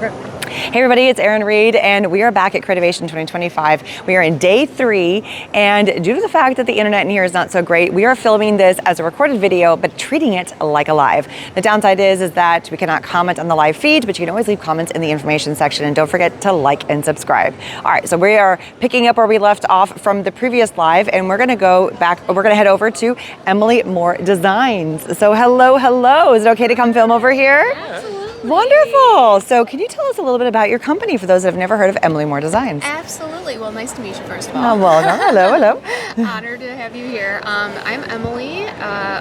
Okay. Hey everybody, it's Erin Reed and we are back at Creativation 2025. We are in day 3 and due to the fact that the internet in here is not so great, we are filming this as a recorded video but treating it like a live. The downside is that we cannot comment on the live feed, but you can always leave comments in the information section and don't forget to like and subscribe. All right, so we are picking up where we left off from the previous live and we're gonna go back, we're gonna head over to Emily Moore Designs. So hello, is it okay to come film over here? Absolutely. Wonderful. So can you tell us a little bit about your company for those that have never heard of Emily Moore Designs? Absolutely. Well, nice to meet you first of all. Oh, well, hello. Honored to have you here. I'm Emily,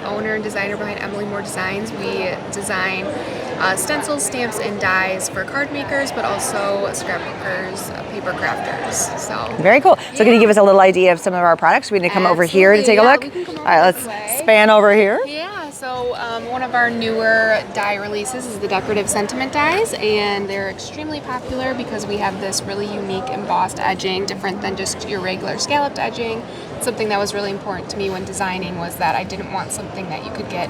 owner and designer behind Emily Moore Designs. We design stencils, stamps, and dies for card makers, but also scrapbookers, paper crafters. So very cool. So can you give us a little idea of some of our products? We need to come over here to take a look. We can come over all right, let's span over here. Yeah. So one of our newer die releases is the decorative sentiment dies, and they're extremely popular because we have this really unique embossed edging, different than just your regular scalloped edging. Something that was really important to me when designing was that I didn't want something that you could get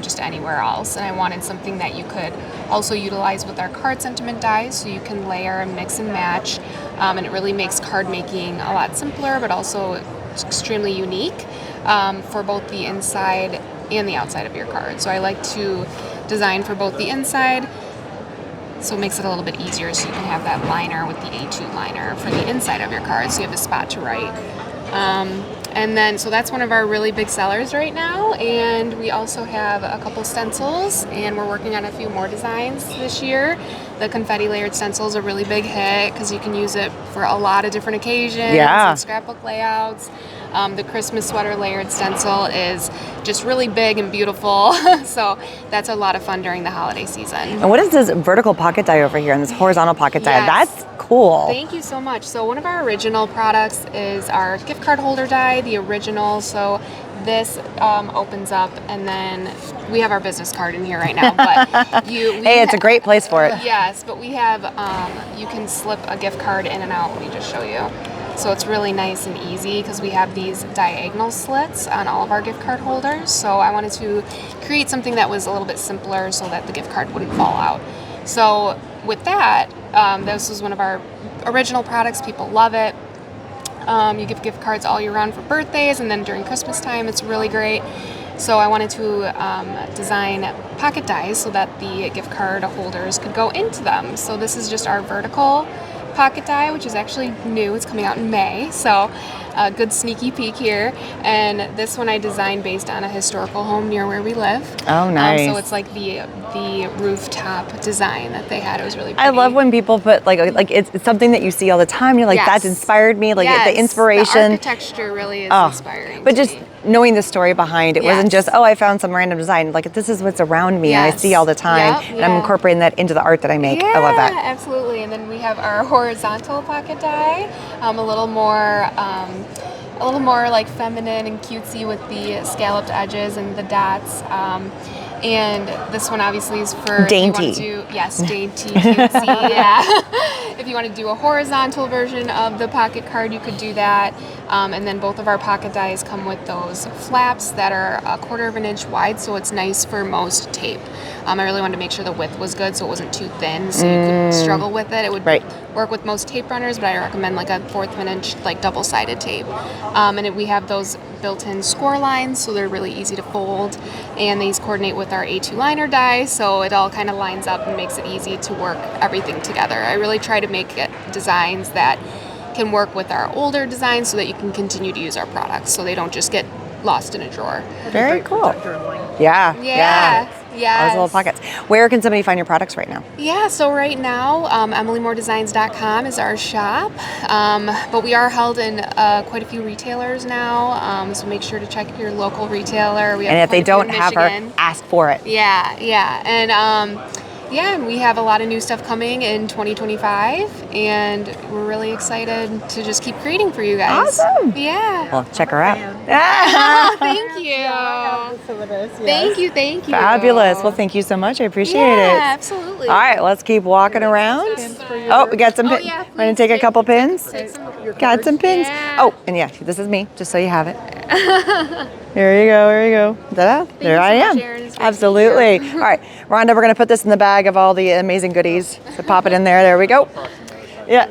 just anywhere else, and I wanted something that you could also utilize with our card sentiment dies, so you can layer and mix and match, and it really makes card making a lot simpler, but also extremely unique for both the inside and the outside of your card. So I like to design for both the inside, so it makes it a little bit easier, so you can have that liner with the A2 liner for the inside of your card, so you have a spot to write. And then, so that's one of our really big sellers right now, and we also have a couple stencils, and we're working on a few more designs this year. The confetti layered stencil is a really big hit because you can use it for a lot of different occasions, and scrapbook layouts. The Christmas sweater layered stencil is just really big and beautiful, so that's a lot of fun during the holiday season. And what is this vertical pocket die over here and this horizontal pocket die? Yes. That's cool. Thank you so much. So one of our original products is our gift card holder die, the original. So this opens up, and then we have our business card in here right now. But hey, it's a great place for it. Yes, but we have you can slip a gift card in and out. Let me just show you. So it's really nice and easy because we have these diagonal slits on all of our gift card holders. So I wanted to create something that was a little bit simpler so that the gift card wouldn't fall out. So with that, this was one of our original products. People love it. You give gift cards all year round for birthdays, and then during Christmas time, it's really great. So I wanted to design pocket dies so that the gift card holders could go into them. So this is just our vertical pocket die, which is actually new. It's coming out in May, so a good sneaky peek here. And this one I designed based on a historical home near where we live. Oh, nice. So it's like the rooftop design that they had. It was really pretty. I love when people put like it's something that you see all the time. You're like, that's inspired me. Like the inspiration. The architecture really is inspiring. But just knowing the story behind it wasn't just, oh, I found some random design. Like, this is what's around me and I see all the time, and I'm incorporating that into the art that I make. I love that. Absolutely. And then we have our horizontal pocket die, a little more like feminine and cutesy with the scalloped edges and the dots. And this one obviously is for dainty. Dainty, cutesy, yeah. If you want to do a horizontal version of the pocket card, you could do that. And then both of our pocket dies come with those flaps that are 1/4 of an inch wide, so it's nice for most tape. I really wanted to make sure the width was good, so it wasn't too thin, so you could struggle with it. It would work with most tape runners, but I recommend like a 1/4 of an inch, like double-sided tape. And we have those built-in score lines, so they're really easy to fold, and these coordinate with our A2 liner die, so it all kind of lines up and makes it easy to work everything together. I really try to make designs that can work with our older designs so that you can continue to use our products, so they don't just get lost in a drawer. Very cool. Yeah. Those little pockets. Where can somebody find your products right now? Yeah, so right now, EmilyMooreDesigns.com is our shop, but we are held in quite a few retailers now, so make sure to check your local retailer. We have and if they don't have her, Michigan. ask for it. Yeah, and we have a lot of new stuff coming in 2025, and we're really excited to just keep creating for you guys. Awesome. Yeah. Well, check her out. Thank you. Thank you. Fabulous. Well, thank you so much. I appreciate it. Yeah, absolutely. All right, let's keep walking around. Oh, we got some pins. Yeah, Want to take a couple pins? Take some Got some pins. Yeah. Oh, and yeah, this is me, just so you have it. Here you go, here you go. Ta-da. There I am. Absolutely. All right, Rhonda, we're gonna put this in the bag of all the amazing goodies. So pop it in there, there we go. Yeah.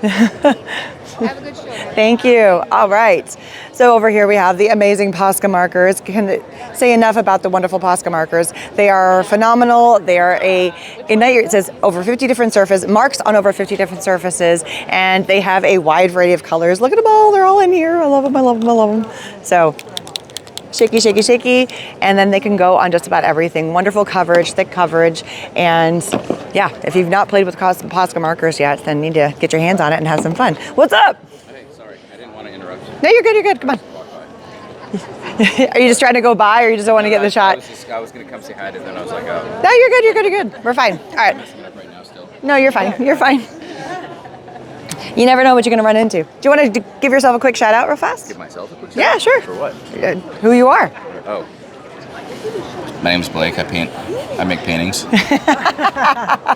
Have a good show. Thank you. All right. So over here we have the amazing Posca Markers. Can say enough about the wonderful Posca Markers. They are phenomenal. They are it says over 50 different surfaces, marks on over 50 different surfaces, and they have a wide variety of colors. Look at them all. They're all in here. I love them. I love them. I love them. So shaky, shaky, shaky, and then they can go on just about everything. Wonderful coverage, thick coverage, and yeah, if you've not played with Posca Markers yet, then you need to get your hands on it and have some fun. What's up? Hey, sorry, I didn't want to interrupt you. No, you're good, you're good, come on. Are you just trying to go by, or you just don't want to get the shot? I was going to come say hi, and then I was like, oh. No, you're good, you're good, you're good. We're fine. All right. I'm messing up right now still. No, you're fine, you're fine. You never know what you're going to run into. Do you want to give yourself a quick shout out real fast? Give myself a quick shout Yeah, out? sure. For what? Who you are. Oh. My name's Blake. I make paintings. I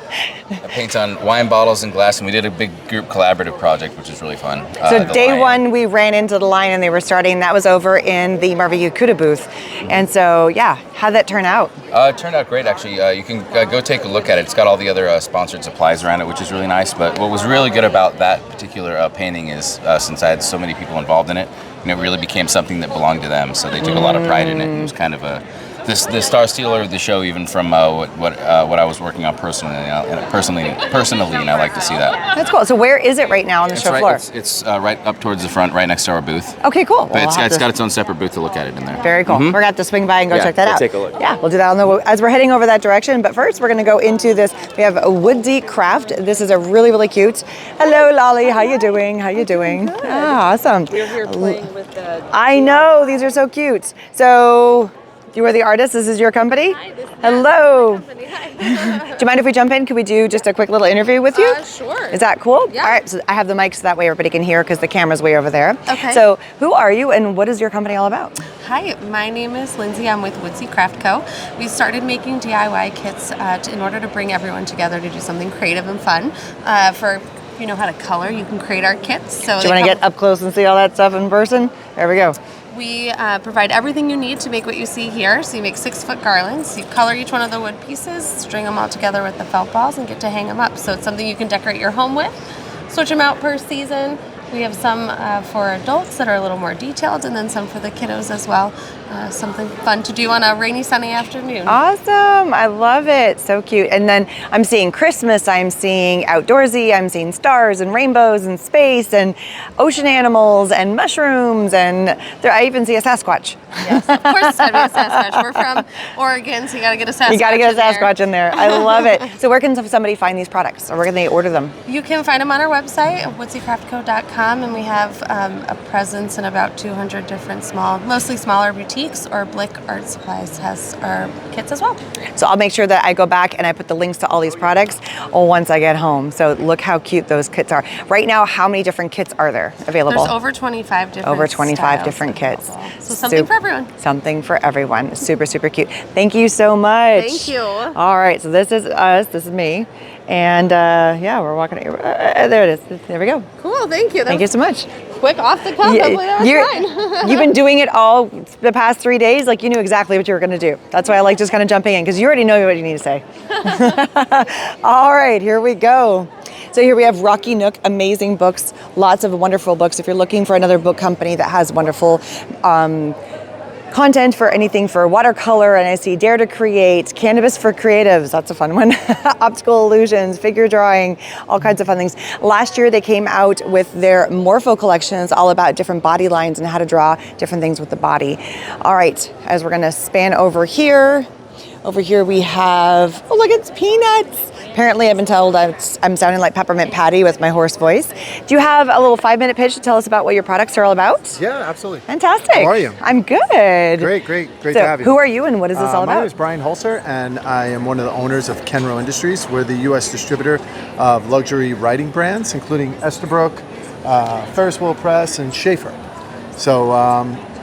paint on wine bottles and glass, and we did a big group collaborative project, which is really fun. So day one, we ran into the line and they were starting. That was over in the Marva Yakuta booth. And so, yeah, how'd that turn out? It turned out great, actually. You can go take a look at it. It's got all the other sponsored supplies around it, which is really nice. But what was really good about that particular painting is, since I had so many people involved in it, it really became something that belonged to them. So they took a lot of pride in it. It was kind of the star stealer of the show, even from what I was working on personally, and I like to see that. That's cool. So where is it right now on the show floor? It's right up towards the front, right next to our booth. Okay, cool. But it's got its own separate booth to look at it in there. Very cool. We're going to have to swing by and go check that out. Take a look. Yeah, we'll do that as we're heading over that direction. But first, we're going to go into this. We have a Woodsy Craft. This is a really, really cute. Hello, Lolly. How you doing? How you doing? Ah, awesome. We're here playing with the... I know. These are so cute. So... You are the artist. This is your company? Hi, this is Hello. my company. Hi. Do you mind if we jump in? Could we do just a quick little interview with you? Sure. Is that cool? Yeah. All right. So I have the mic so that way everybody can hear because the camera's way over there. Okay. So who are you and what is your company all about? Hi, my name is Lindsay. I'm with Woodsy Craft Co. We started making DIY kits in order to bring everyone together to do something creative and fun. For you know how to color, you can create our kits. So Do you want to get up close and see all that stuff in person? There we go. We provide everything you need to make what you see here. So you make 6-foot garlands. You color each one of the wood pieces, string them all together with the felt balls, and get to hang them up. So it's something you can decorate your home with. Switch them out per season. We have some for adults that are a little more detailed, and then some for the kiddos as well. Something fun to do on a rainy, sunny afternoon. Awesome. I love it. So cute. And then I'm seeing Christmas, I'm seeing outdoorsy, I'm seeing stars and rainbows and space and ocean animals and mushrooms, and I even see a Sasquatch. Yes, of course it's gotta be a Sasquatch. We're from Oregon, so you gotta get a Sasquatch. You gotta get a Sasquatch in there. I love it. So where can somebody find these products, or where can they order them? You can find them on our website, woodsycraftco.com, and we have a presence in about 200 different mostly smaller boutiques, or Blick Art Supplies has our kits as well. So I'll make sure that I go back and I put the links to all these products once I get home. So look how cute those kits are. Right now, how many different kits are there available? There's over 25 different Over 25 styles different kits. So something for everyone. Something for everyone. Super, super cute. Thank you so much. Thank you. All right, so this is us. This is me. And yeah, we're walking. There it is. There we go. Cool, thank you. Thank you so much. Quick off the cuff. Hopefully that was fine. You've been doing it all the past 3 days. Like you knew exactly what you were going to do. That's why I like just kind of jumping in because you already know what you need to say. All right, here we go. So here we have Rocky Nook, amazing books, lots of wonderful books. If you're looking for another book company that has wonderful content for anything for watercolor, and I see Dare to Create, Cannabis for Creatives, that's a fun one, Optical Illusions, figure drawing, all kinds of fun things. Last year they came out with their Morpho collections, all about different body lines and how to draw different things with the body. All right, as we're gonna span over here we have, oh look, it's Peanuts. Apparently I've been told I'm sounding like Peppermint Patty with my hoarse voice. Do you have a little 5-minute pitch to tell us about what your products are all about? Yeah, absolutely. Fantastic. How are you? I'm good. Great to So have you. who are you and what is this all My about? name is Brian Holzer, and I am one of the owners of Kenro Industries. We're the U.S. distributor of luxury writing brands, including Esterbrook, Ferris Wheel Press, and Sheaffer. So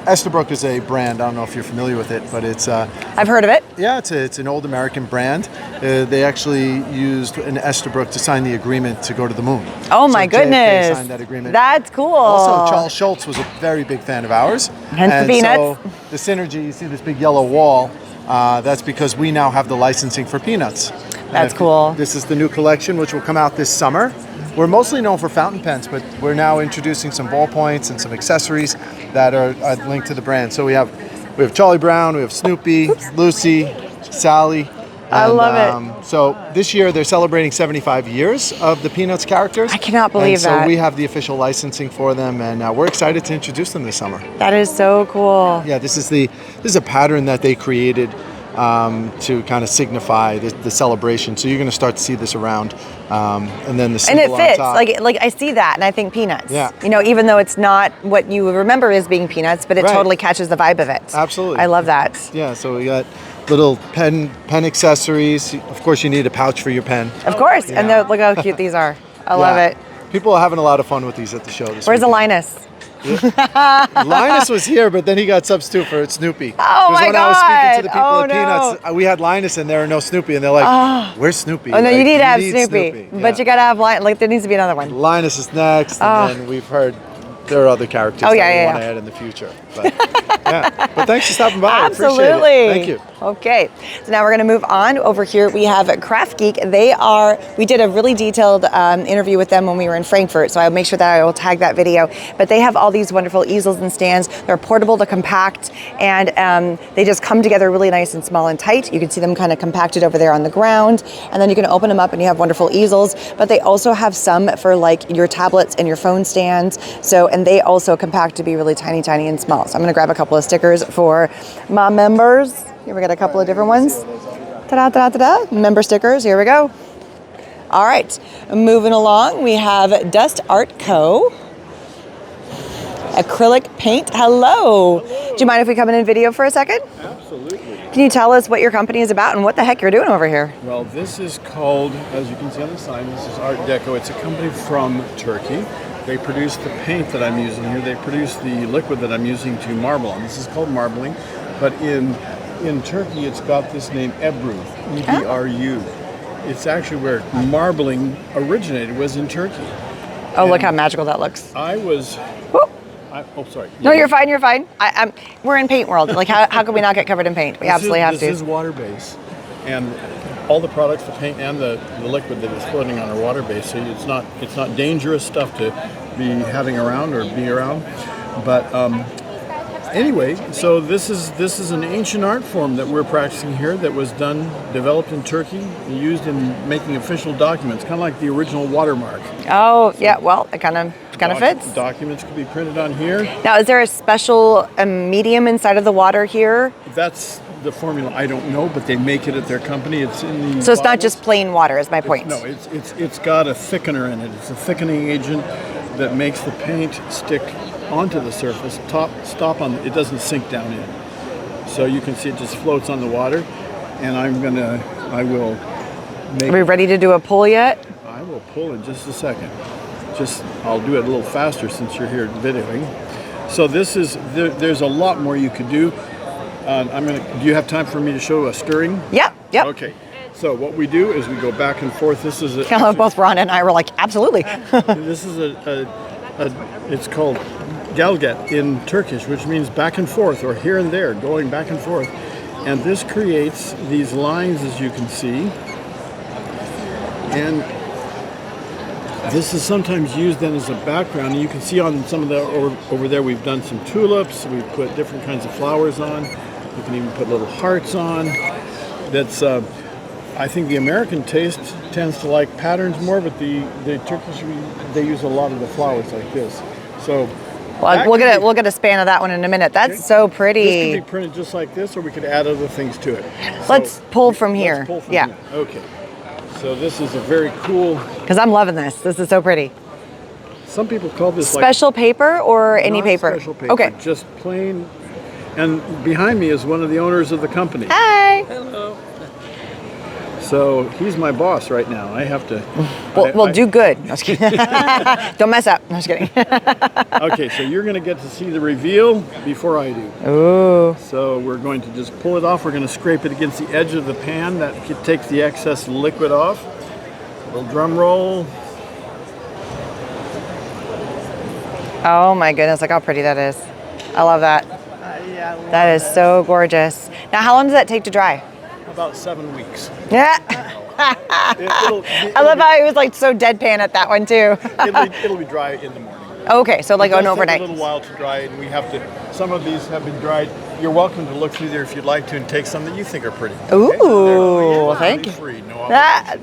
Esterbrook is a brand. I don't know if you're familiar with it, but it's I've heard of it. yeah, it's an old American brand. They actually used an Esterbrook to sign the agreement to go to the moon. Oh my JFK goodness. signed that agreement. That's cool. Also, Charles Schultz was a very big fan of ours. Hence the peanuts. So the synergy, you see this big yellow wall, that's because we now have the licensing for peanuts. That's cool. This is the new collection, which will come out this summer. We're mostly known for fountain pens, but we're now introducing some ballpoints and some accessories that are linked to the brand. So we have Charlie Brown, we have Snoopy, Lucy, Sally. I love it. So this year they're celebrating 75 years of the Peanuts characters. I cannot believe so that. So we have the official licensing for them, and we're excited to introduce them this summer. That is so cool. Yeah, this is a pattern that they created to kind of signify the celebration. So you're going to start to see this around, and then the symbol And it fits. on top. Like I see that, and I think peanuts. Yeah. You know, even though it's not what you remember as being peanuts, but it Right. totally catches the vibe of it. Absolutely. I love that. Yeah, so we got little pen accessories. Of course, you need a pouch for your pen. Of course. And look how cute these are. I love Yeah. it. People are having a lot of fun with these at the show this Where's the weekend. Linus? Linus was here, but then he got substitute for Snoopy. Oh my when I was speaking to the God. people Oh, at Peanuts, we had Linus and there are no Snoopy, and they're like, "Where's Snoopy?" Oh no, you Like, need to have Snoopy. Yeah. But you gotta have Linus. Like there needs to be another one. Linus is next, and then we've heard there are other characters Oh, that yeah, we yeah, want to yeah. add in the future. But, yeah. But thanks for stopping by. I Absolutely. appreciate it. Thank you. Okay, so now we're going to move on. Over here we have Kraft Geek. We did a really detailed interview with them when we were in Frankfurt, so I'll make sure that I will tag that video. But they have all these wonderful easels and stands. They're portable to compact, and they just come together really nice and small and tight. You can see them kind of compacted over there on the ground, and then you can open them up and you have wonderful easels. But they also have some for like your tablets and your phone stands. And they also compact to be really tiny, tiny and small. So I'm going to grab a couple of stickers for my members. Here we got a couple of different ones. Ta-da, ta-da, ta-da. Member stickers, here we go. All right, moving along, we have Dust Art Co. Acrylic paint, hello. Do you mind if we come in and video for a second? Absolutely. Can you tell us what your company is about and what the heck you're doing over here? Well, this is called, as you can see on the sign, this is Artdeco. It's a company from Turkey. They produce the paint that I'm using here. They produce the liquid that I'm using to marble on. This is called marbling, but in Turkey it's got this name Ebru, E-B-R-U. It's actually where marbling originated, was in Turkey. Oh, look how magical that looks. Sorry. No, you're fine, you're fine. We're in paint world. Like, how can we not get covered in paint? We absolutely have to. This is water-based, and all the products, the paint and the liquid that is floating on are water-based, so it's not dangerous stuff to be having around or be around. But anyway, so this is an ancient art form that we're practicing here that was developed in Turkey, used in making official documents, kind of like the original watermark. Oh, yeah, well, it kind of fits. Documents could be printed on here. Now, is there a special medium inside of the water here? That's the formula. I don't know, but they make it at their company. It's in the So it's not bottles. just plain water, is my point. No, it's got a thickener in it. It's a thickening agent that makes the paint stick onto the surface. It doesn't sink down in. So you can see it just floats on the water. And I will make. Are we ready to do a pull yet? I will pull in just a second. I'll do it a little faster since you're here videoing. So there's a lot more you could do. Do you have time for me to show a stirring? Yep. Okay. So what we do is we go back and forth. This is Both Ron and I were like, absolutely. this is it's called galget in Turkish, which means back and forth, or here and there, going back and forth. And this creates these lines, as you can see. And this is sometimes used then as a background. And you can see on some of the, over there, we've done some tulips. We've put different kinds of flowers on. You can even put little hearts on. That's, I think the American taste tends to like patterns more, but the Turkish, they use a lot of the flowers like this. So Well, we'll get a span of that one in a minute. That's so pretty. This could be printed just like this, or we could add other things to it. Let's pull from here. Yeah. Okay. So this is a very cool. Because I'm loving this. This is so pretty. Some people call this special paper or any paper? Special paper. Okay. Just plain. And behind me is one of the owners of the company. Hi. Hello. So he's my boss right now. I have to. Well, do good. No, just kidding. Don't mess up. No, just kidding. Okay, so you're going to get to see the reveal before I do. Ooh. So we're going to just pull it off. We're going to scrape it against the edge of the pan. That takes the excess liquid off. A little drum roll. Oh my goodness, look how pretty that is. I love that. Yeah, That is so gorgeous. Now, how long does that take to dry? About 7 weeks. Yeah. I love how he was like so deadpan at that one too. It'll be dry in the morning. Okay, so like It does an take overnight. a little while to dry, and we have to. Some of these have been dried. You're welcome to look through there if you'd like to, and take some that you think are pretty. Ooh, thank you. Free, no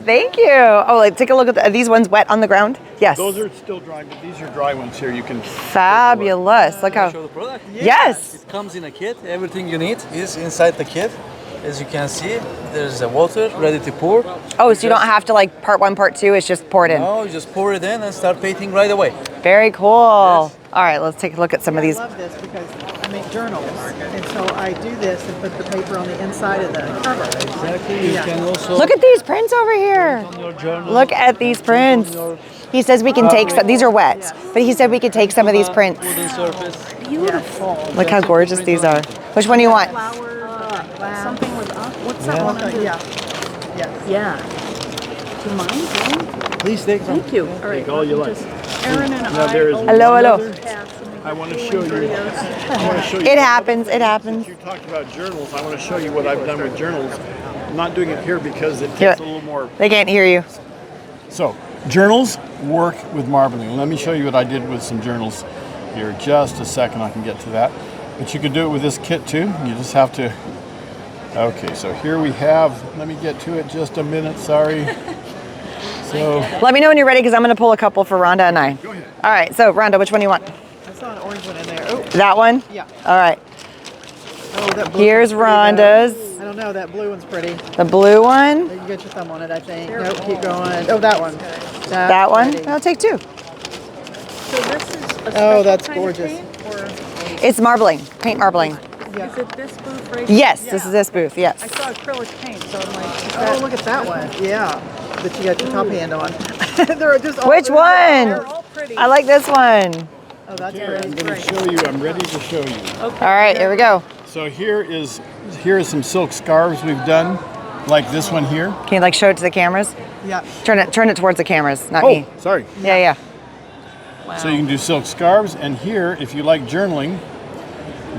Thank you. Oh, like take a look at are these ones wet on the ground? Yes. Those are still dry, but these are dry ones here. You can. Fabulous. Look how. Show the product. Yes. It comes in a kit. Everything you need is inside the kit. As you can see, there's a water ready to pour. Oh, so you don't have to like part 1, part 2. It's just poured in. No, you just pour it in and start painting right away. Very cool. Yes. All right, let's take a look at some of these. I love this because I make journals, and so I do this and put the paper on the inside of the cover. Exactly. You can also Look at these prints over here. on your journal. Look at these prints. He says we can take some, these are wet, but he said we could take some of these prints. Wooden surface. Beautiful. Look how gorgeous these are. Which one do you want? Flower, Something with what's that Yeah. one? Yeah. Yeah. Do you mind? Please take some. Thank you. All right. Take all you like. Erin and Now there is Hello, one hello. other I want to show you. I want to show you. It happens, it happens. Since you talked about journals, I want to show you what I've done with journals. I'm not doing it here because it Do takes it. a little more. They can't hear you. So, journals work with marbling. Let me show you what I did with some journals here. Just a second, I can get to that. But you can do it with this kit too. You just have to. Okay, so here we have. Let me get to it. Just a minute. Sorry. So. Let me know when you're ready because I'm going to pull a couple for Rhonda and I. Go ahead. All right, so Rhonda, which one do you want? I saw an orange one in there. Oh, That one? yeah. All right. Oh, that blue Here's one's pretty, though. Rhonda's. I don't know. That blue one's pretty. The blue one. You get your thumb on it, I think. Nope, keep going. Oh, that one. That one. pretty. I'll take 2. So this is a special Oh, that's kind of gorgeous. paint, or It's marbling, paint marbling. is it this booth right Yes, here? this is this booth, yes. I saw acrylic paint, so I'm like, is Oh, look at that one. Yeah. But you got your top hand on. They're just all, Which one? they're all pretty. I like this one. Oh, that's Here, I'm pretty. going to show you. I'm ready to show you. All right, here we go. So here is some silk scarves we've done, like this one here. Can you like show it to the cameras? Yeah. Turn it towards the cameras, not Oh, me. sorry. Yeah. So you can do silk scarves, and here, if you like journaling,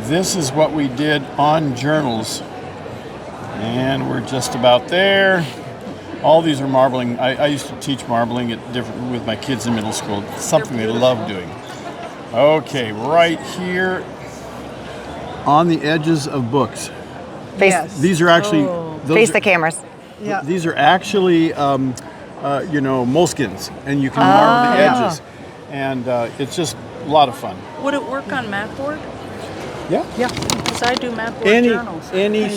this is what we did on journals. And we're just about there. All these are marbling. I used to teach marbling with my kids in middle school. It's something they love doing. Okay, right here on the edges of books. Face, Yes. These are actually face the cameras. Yeah. These are actually moleskins, and you can marble the edges, and it's just a lot of fun. Would it work on mat board? Yeah. Yeah. Because I do mat board Any journals. any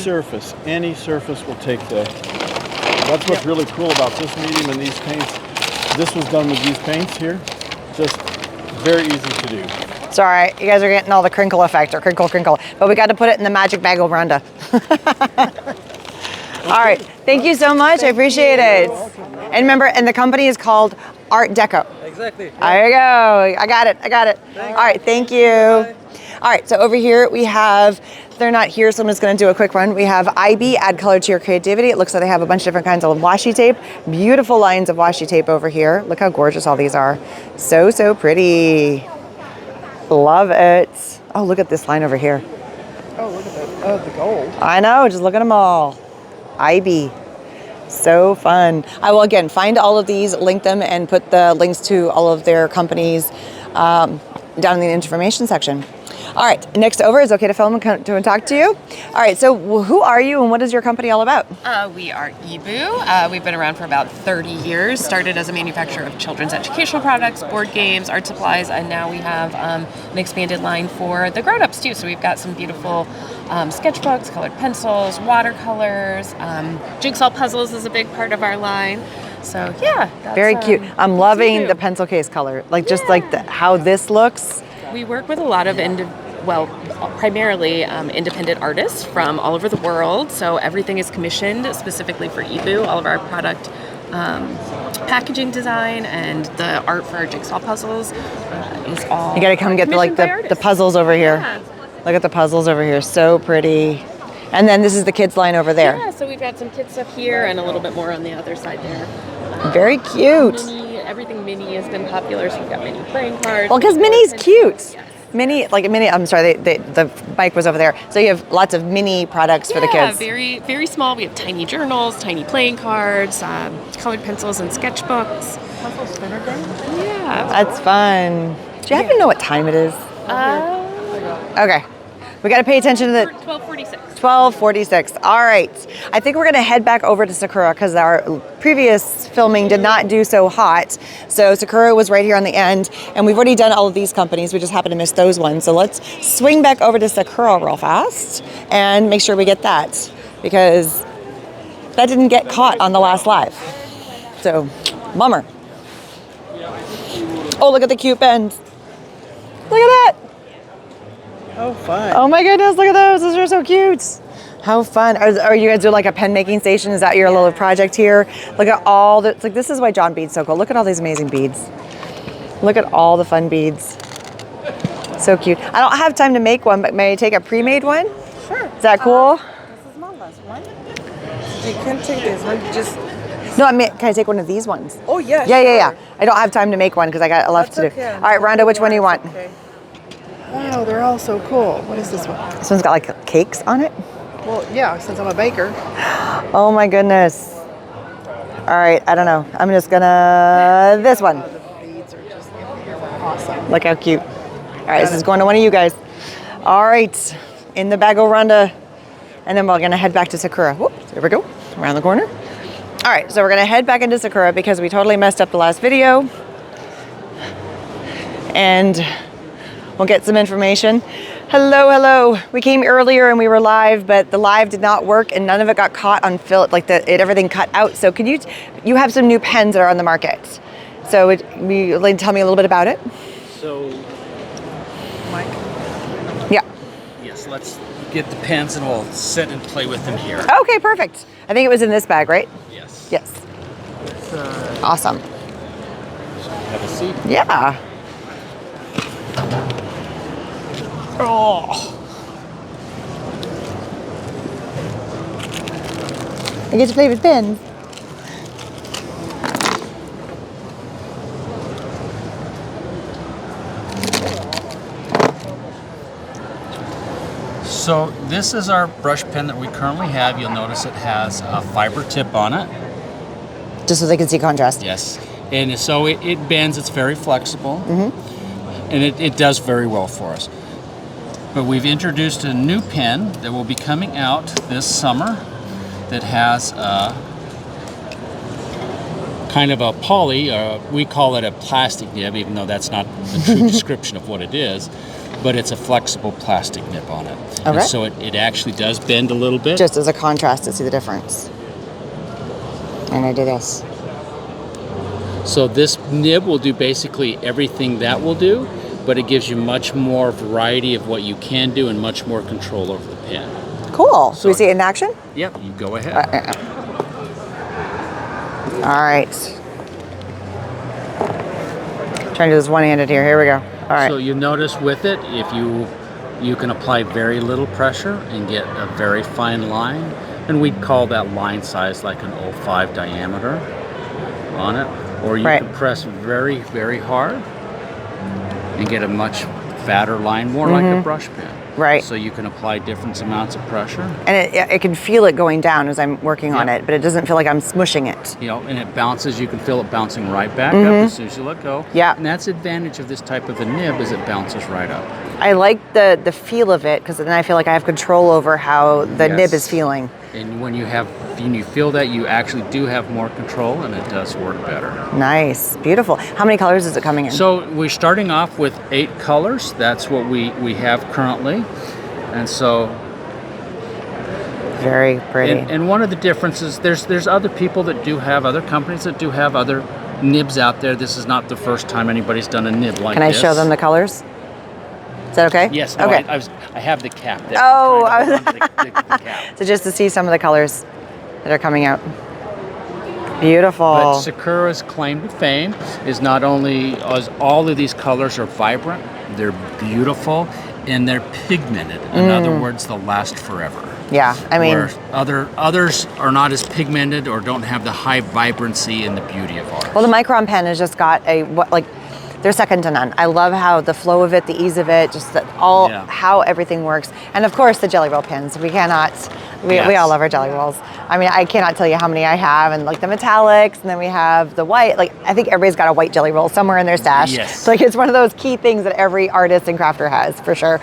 surface will take the. That's what's really cool about this medium and these paints. This was done with these paints here. Just very easy to do. It's all right. You guys are getting all the crinkle effect or crinkle. But we got to put it in the magic bag of Rhonda. All right. Thank you so much. I appreciate it. And remember, and the company is called Artdeco. Exactly. There you go. I got it. All right. Thank you. All right. So over here we have, they're not here, so I'm just going to do a quick run. We have Ieebee, add color to your creativity. It looks like they have a bunch of different kinds of washi tape. Beautiful lines of washi tape over here. Look how gorgeous all these are. So pretty. Love it. Oh, look at this line over here. Oh, look at that. Oh, the gold. I know, just look at them all. Ieebee. So fun. I will again find all of these, link them, and put the links to all of their companies down in the information section. All right, next over is okay to film and come to and talk to you. All right, so who are you and what is your company all about? We are eeBoo. We've been around for about 30 years. Started as a manufacturer of children's educational products, board games, art supplies, and now we have an expanded line for the grown-ups too. So we've got some beautiful sketchbooks, colored pencils, watercolors, jigsaw puzzles is a big part of our line. So yeah, that's, Very cute. I'm loving eeBoo. the pencil case color, like just like how this looks. We work with a lot of well, primarily independent artists from all over the world. So everything is commissioned specifically for eeBoo. All of our product packaging design and the art for our jigsaw puzzles is all. You got to come get the puzzles over here. Yeah. Look at the puzzles over here, so pretty. And then this is the kids line over there. Yeah, so we've got some kid stuff here and a little bit more on the other side there. Very cute. Everything mini has been popular, so we've got mini playing cards. Well, because mini's cute. Yes. Mini, I'm sorry, the bike was over there. So you have lots of mini products for the kids. Yeah, very, very small. We have tiny journals, tiny playing cards, colored pencils and sketchbooks. Puzzle spinner day? Yeah. That's fun. Do you happen to know what time it is? Okay. We got to pay attention to the 12:46. 12:46. All right. I think we're going to head back over to Sakura because our previous filming did not do so hot. So Sakura was right here on the end, and we've already done all of these companies. We just happened to miss those ones. So let's swing back over to Sakura real fast and make sure we get that because that didn't get caught on the last live. So, bummer. Oh, look at the cute pens. Look at that. Oh, fun. Oh my goodness, look at those. Those are so cute. How fun. Are you guys doing like a pen making station? Is that your little project here? Look at all the, it's like, this is why John Bead's so cool. Look at all these amazing beads. Look at all the fun beads. So cute. I don't have time to make one, but may I take a pre-made one? Sure. Is that cool? This is my last one. You can take this one. Just. No, I mean, can I take one of these ones? Oh, yeah. Yeah. I don't have time to make one because I got a lot to do. Okay. All right, Rhonda, which one do you want? Okay. Wow, they're all so cool. What is this one? This one's got like cakes on it. Well, yeah, since I'm a baker. Oh my goodness. All right, I don't know. I'm just gonna, this one. The beads are just awesome. Look how cute. All right, this is going to one of you guys. All right, in the bag of Rhonda. And then we're gonna head back to Sakura. Whoop, there we go, around the corner. All right, so we're gonna head back into Sakura because we totally messed up the last video. And we'll get some information. Hello. We came earlier and we were live, but the live did not work and none of it got caught on film, like everything cut out. So can you have some new pens that are on the market. So will you tell me a little bit about it? So, Mike. Yeah. yes, let's get the pens and we'll sit and play with them here. Okay, perfect. I think it was in this bag, right? Yes. Yes. Awesome. Have a seat. Yeah. Oh. I get to play with pens. So this is our brush pen that we currently have. You'll notice it has a fiber tip on it. Just so they can see contrast. Yes. And so it bends, it's very flexible. Mm-hmm. And it does very well for us. But we've introduced a new pen that will be coming out this summer that has kind of a poly, we call it a plastic nib, even though that's not the true description of what it is, but it's a flexible plastic nib on it. Okay. And so it actually does bend a little bit. Just as a contrast to see the difference. And I do this. So this nib will do basically everything that will do, but it gives you much more variety of what you can do and much more control over the pen. Cool. So we see it in action? Yep, you go ahead. All right. Trying to do this one-handed here. Here we go. All right. So you notice with it, if you can apply very little pressure and get a very fine line, and we'd call that line size like an 0.5 diameter on it, or you can press very, very hard and get a much fatter line, more like a brush pen. Right. So you can apply different amounts of pressure. And it can feel it going down as I'm working on it, but it doesn't feel like I'm smushing it. You know, and it bounces, you can feel it bouncing right back up as soon as you let go. Yeah. And that's the advantage of this type of a nib, is it bounces right up. I like the feel of it because then I feel like I have control over how the nib is feeling. And when you feel that, you actually do have more control, and it does work better. Nice, beautiful. How many colors is it coming in? So we're starting off with 8 colors. That's what we have currently, and so very pretty. And one of the differences, there's other people that do have, other companies that do have other nibs out there. This is not the first time anybody's done a nib like this. Can I show them the colors? Is that okay? Yes. No, Okay. I have the cap there. Oh, I'm trying to I hold on to the cap. So just to see some of the colors that are coming out. Beautiful. But Sakura's claim to fame is not only as all of these colors are vibrant, they're beautiful, and they're pigmented. In other words, they'll last forever. Yeah, I mean, Where others are not as pigmented or don't have the high vibrancy and the beauty of ours. well, the Micron pen has just got they're second to none. I love how the flow of it, the ease of it, just how everything works. And of course, the Jelly Roll pens. We all love our Jelly Rolls. I mean, I cannot tell you how many I have, and like the metallics, and then we have the white. Like, I think everybody's got a white Jelly Roll somewhere in their stash. Yes. So, like, it's one of those key things that every artist and crafter has, for sure.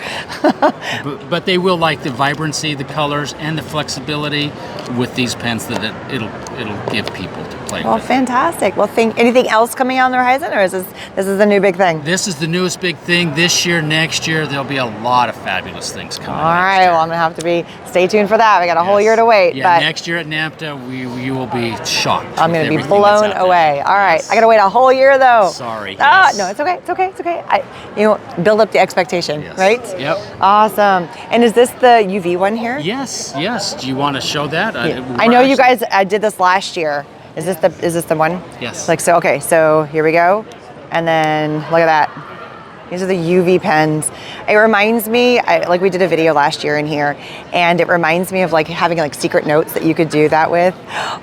But they will like the vibrancy, the colors, and the flexibility with these pens that it'll give people to play Well, with. fantastic. Well, anything else coming out on the horizon, or is this is the new big thing? This is the newest big thing this year. Next year, there'll be a lot of fabulous things coming. All right. Well, I'm gonna have to stay tuned for that. We got a whole year to wait. Yeah, but next year at NAMTA, you will be shocked. I'm with gonna be everything that's blown out there. away. All right. Yes. I gotta wait a whole year though. Sorry. Ah, yes. no, it's okay. It's okay. It's okay. Build up the expectation, Yes. right? Yep. Awesome. And is this the UV one here? Yes. Do you want to show that? I know you guys did this last year. Is this the one? Yes. Like, so, okay, so here we go. And then look at that. These are the UV pens. It reminds me, like we did a video last year in here, and it reminds me of like having like secret notes that you could do that with.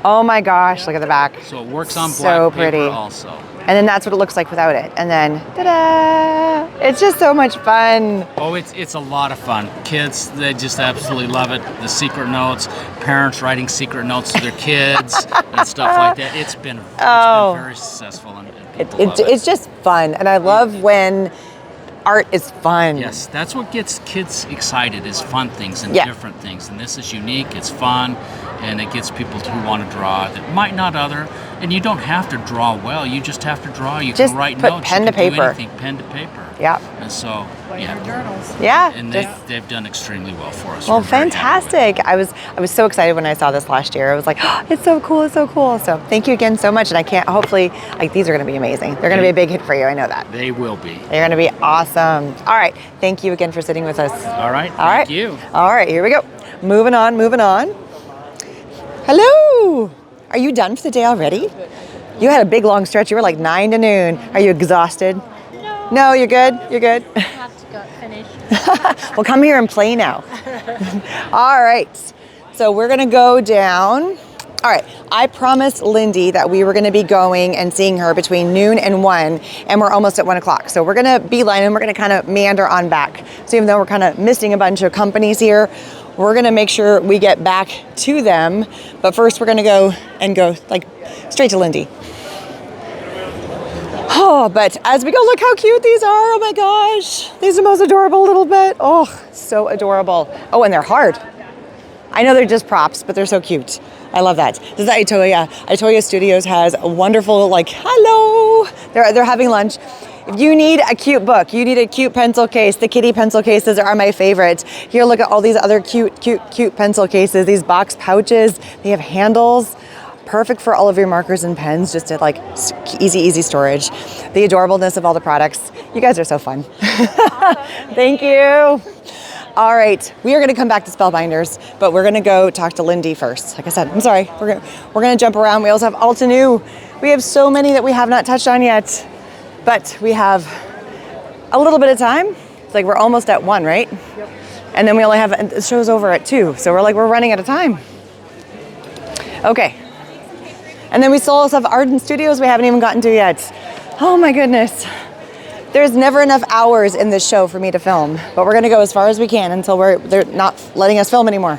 Oh my gosh, look at the back. So it works on So black pretty. paper also. And then that's what it looks like without it. And then, ta-da! It's just so much fun. Oh, it's a lot of fun. Kids, they just absolutely love it. The secret notes, parents writing secret notes to their kids and stuff like that. It's been very successful and people love it. It's just fun. And I love when art is fun. Yes, that's what gets kids excited is fun things and Yeah. different things. And this is unique, it's fun, and it gets people who want to draw that might not other. And you don't have to draw well, you just have to draw. You Just can write put notes, pen you to can do paper. anything, pen to paper. Yeah. And so, yeah. Journals. Yeah. And just- they've done extremely well for us. Well, We're very happy with it. fantastic. I was so excited when I saw this last year. I was like, oh, it's so cool, it's so cool. So thank you again so much. And I can't, hopefully, like these are gonna be amazing. They're gonna be a big hit for you, I know that. They will be. They're gonna be awesome. All right, thank you again for sitting with us. All right, All right. thank you. All right, here we go. Moving on. Hello. Are you done for the day already? You had a big long stretch. You were like 9 to noon. Are you exhausted? No. No, you're good? You're good? I have to go finish. Well, come here and play now. All right. So we're going to go down. All right. I promised Lindy that we were going to be going and seeing her between noon and 1, and we're almost at 1 o'clock. So we're going to beeline and we're going to kind of meander on back. So even though we're kind of missing a bunch of companies here, we're going to make sure we get back to them. But first we're going to go like straight to Lindy. Oh, but as we go, look how cute these are. Oh my gosh. These are the most adorable little bit. Oh, so adorable. Oh, and they're hard. I know they're just props, but they're so cute. I love that. This is Itoya. Itoya Studios has a wonderful, like, hello. They're having lunch. If you need a cute book, you need a cute pencil case. The kitty pencil cases are my favorite. Here, look at all these other cute pencil cases. These box pouches. They have handles. Perfect for all of your markers and pens, just to like easy storage. The adorableness of all the products. You guys are so fun. Thank you. All right, we are gonna come back to Spellbinders, but we're gonna go talk to Lindy first. Like I said, I'm sorry, we're gonna jump around. We also have Altenew. We have so many that we have not touched on yet, but we have a little bit of time. It's like we're almost at 1, right? Yep. And then we only have, the show's over at 2, so we're running out of time. Okay. And then we still also have Arden Studios we haven't even gotten to yet. Oh my goodness. There's never enough hours in this show for me to film, but we're gonna go as far as we can until they're not letting us film anymore.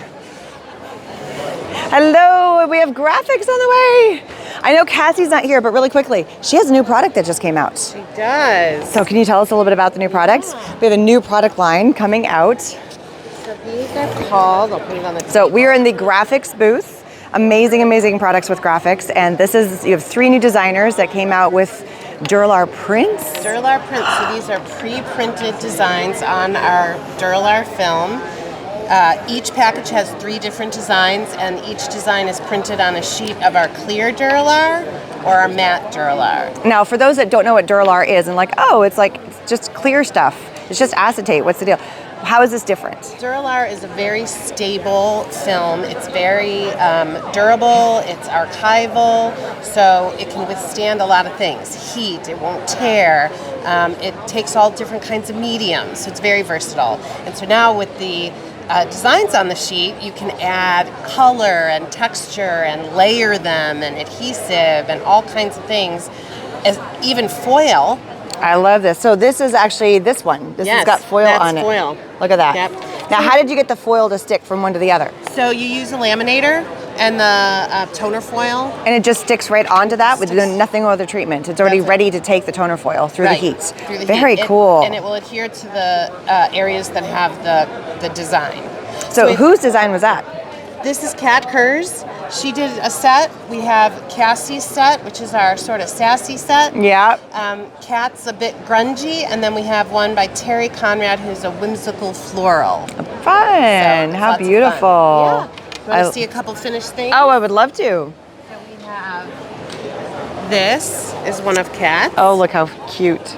Hello, we have Grafix on the way. I know Cassie's not here, but really quickly, she has a new product that just came out. She does. So can you tell us a little bit about the new product? We have a new product line coming out. So these are called, I'll put it on the So we are in the Grafix booth. Amazing products with Grafix. And you have 3 new designers that came out with Duralar prints. Duralar prints. So these are pre-printed designs on our Duralar film. Each package has 3 different designs, and each design is printed on a sheet of our clear Duralar or our matte Duralar. Now, for those that don't know what Duralar is and like, oh, it's just clear stuff. It's just acetate. What's the deal? How is this different? Duralar is a very stable film. It's very durable, it's archival, so it can withstand a lot of things. Heat, it won't tear, it takes all different kinds of mediums, so it's very versatile. And so now with the designs on the sheet, you can add color and texture and layer them and adhesive and all kinds of things, as even foil. I love this. So this is actually this one. This has got foil on it. Foil. Look at that. Yep. Now, how did you get the foil to stick from one to the other? So you use a laminator and the toner foil. And it just sticks right onto that with nothing other treatment. It's already ready to take the toner foil through the heat. Through the Very heat. cool. And it will adhere to the areas that have the design. So whose design was that? This is Kat Kerr's. She did a set. We have Cassie's set, which is our sort of sassy set. Yeah. Kat's a bit grungy, and then we have one by Terry Conrad, who's a whimsical floral. Fun. So, How lots of beautiful. fun. Yeah. You want to see a couple finished things? Oh, I would love to. So we have this is one of Kat's. Oh, look how cute.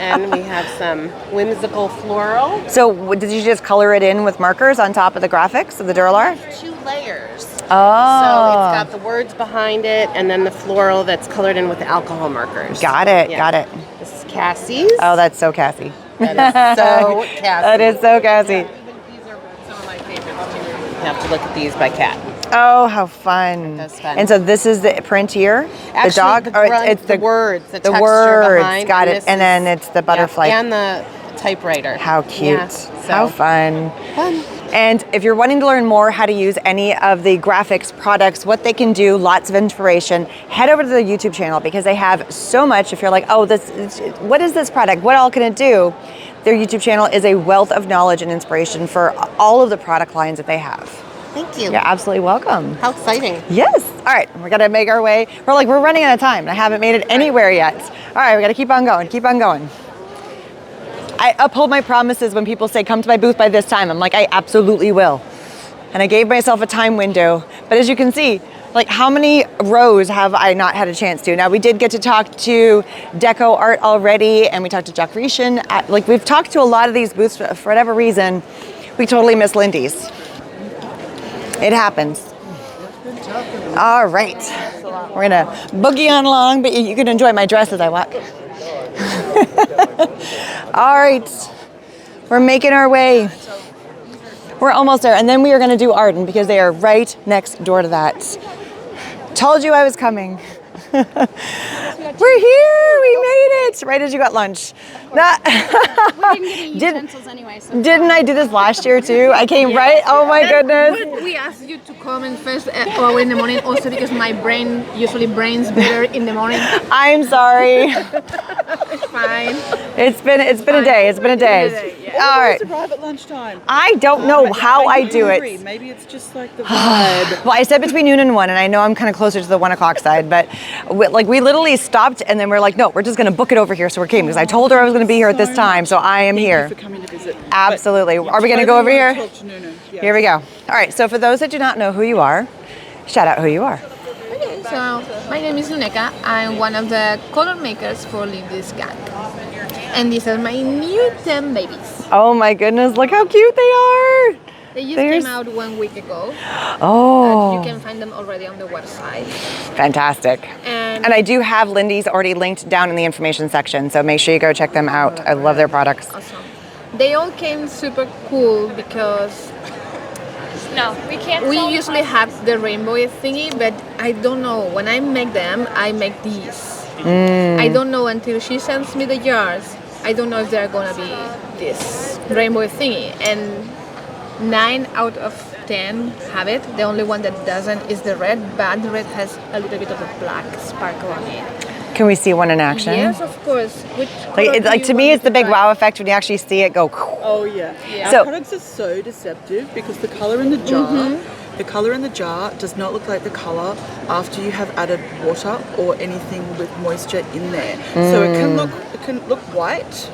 And we have some whimsical floral. So did you just color it in with markers on top of the graphics of the Duralar? 2 layers. Oh. So it's got the words behind it and then the floral that's colored in with the alcohol markers. Got it, Yeah. got it. This is Cassie's. Oh, that's so Cassie. That is so Cassie. That is so Cassie. Even these are some of my favorites too. You have to look at these by Kat. Oh, how fun. That's fun. And so this is the print here? Actually, the dog? the or grunt, it's the words, the texture words. behind, Got and it. this And is- then it's the butterfly. Yeah, and the typewriter. How cute. Yeah, so. How fun. Fun. And if you're wanting to learn more how to use any of the graphics products, what they can do, lots of inspiration, head over to the YouTube channel because they have so much. If you're like, oh, what is this product? What all can it do? Their YouTube channel is a wealth of knowledge and inspiration for all of the product lines that they have. Thank you. You're absolutely welcome. How exciting. Yes. All right, we're gonna make our way. We're running out of time. I haven't made it anywhere yet. All right, we gotta keep on going, keep on going. I uphold my promises when people say, come to my booth by this time. I'm like, I absolutely will. And I gave myself a time window. But as you can see, like how many rows have I not had a chance to? Now we did get to talk to Deco Art already, and we talked to Jaquard. Like we've talked to a lot of these booths for whatever reason. We totally miss Lindy's. It happens. All right, we're gonna boogie on along, but you can enjoy my dress as I walk. All right, we're making our way. We're almost there, and then we are gonna do Arden because they are right next door to that. Told you I was coming. We're here, we made it, right as you got lunch. We didn't get any utensils anyway. So Didn't I do this last year too? I came right, oh my goodness. We asked you to come in first hour in the morning also because my brain usually brains better in the morning. I'm sorry. It's fine. It's been a day, it's been a day. All right. Arrive at lunchtime. I don't know how I do it. Maybe it's just like the vibe. Well, I said between noon and 1, and I know I'm kind of closer to the 1 o'clock side, but we literally stopped and then we're like, no, we're just going to book it over here. So we came because I told her I was going to be here at this time, so I am here. Thank you for coming to visit. Absolutely. But Are we going to go over here? Talk to Nunu. Yes. Here we go. All right, so for those that do not know who you are, shout out who you are. Okay, so my name is Luneka. I'm one of the color makers for Lindy's Gang. And these are my new 10 babies. Oh my goodness, look how cute they are. They just came out 1 week ago. Oh. And you can find them already on the website. Fantastic. And I do have Lindy's already linked down in the information section, so make sure you go check them out. I love their products. Awesome. They all came super cool because we usually have the rainbow thingy, but I don't know. When I make them, I make these. I don't know until she sends me the jars. I don't know if they're gonna be this rainbow thingy. And 9 out of 10 have it. The only one that doesn't is the red, but the red has a little bit of a black sparkle on it. Can we see one in action? Yes, of course. Like to me, it's the big wow effect when you actually see it go. Oh yeah. So- Our products are so deceptive because the color in the jar, the color in the jar does not look like the color after you have added water or anything with moisture in there. So it can look white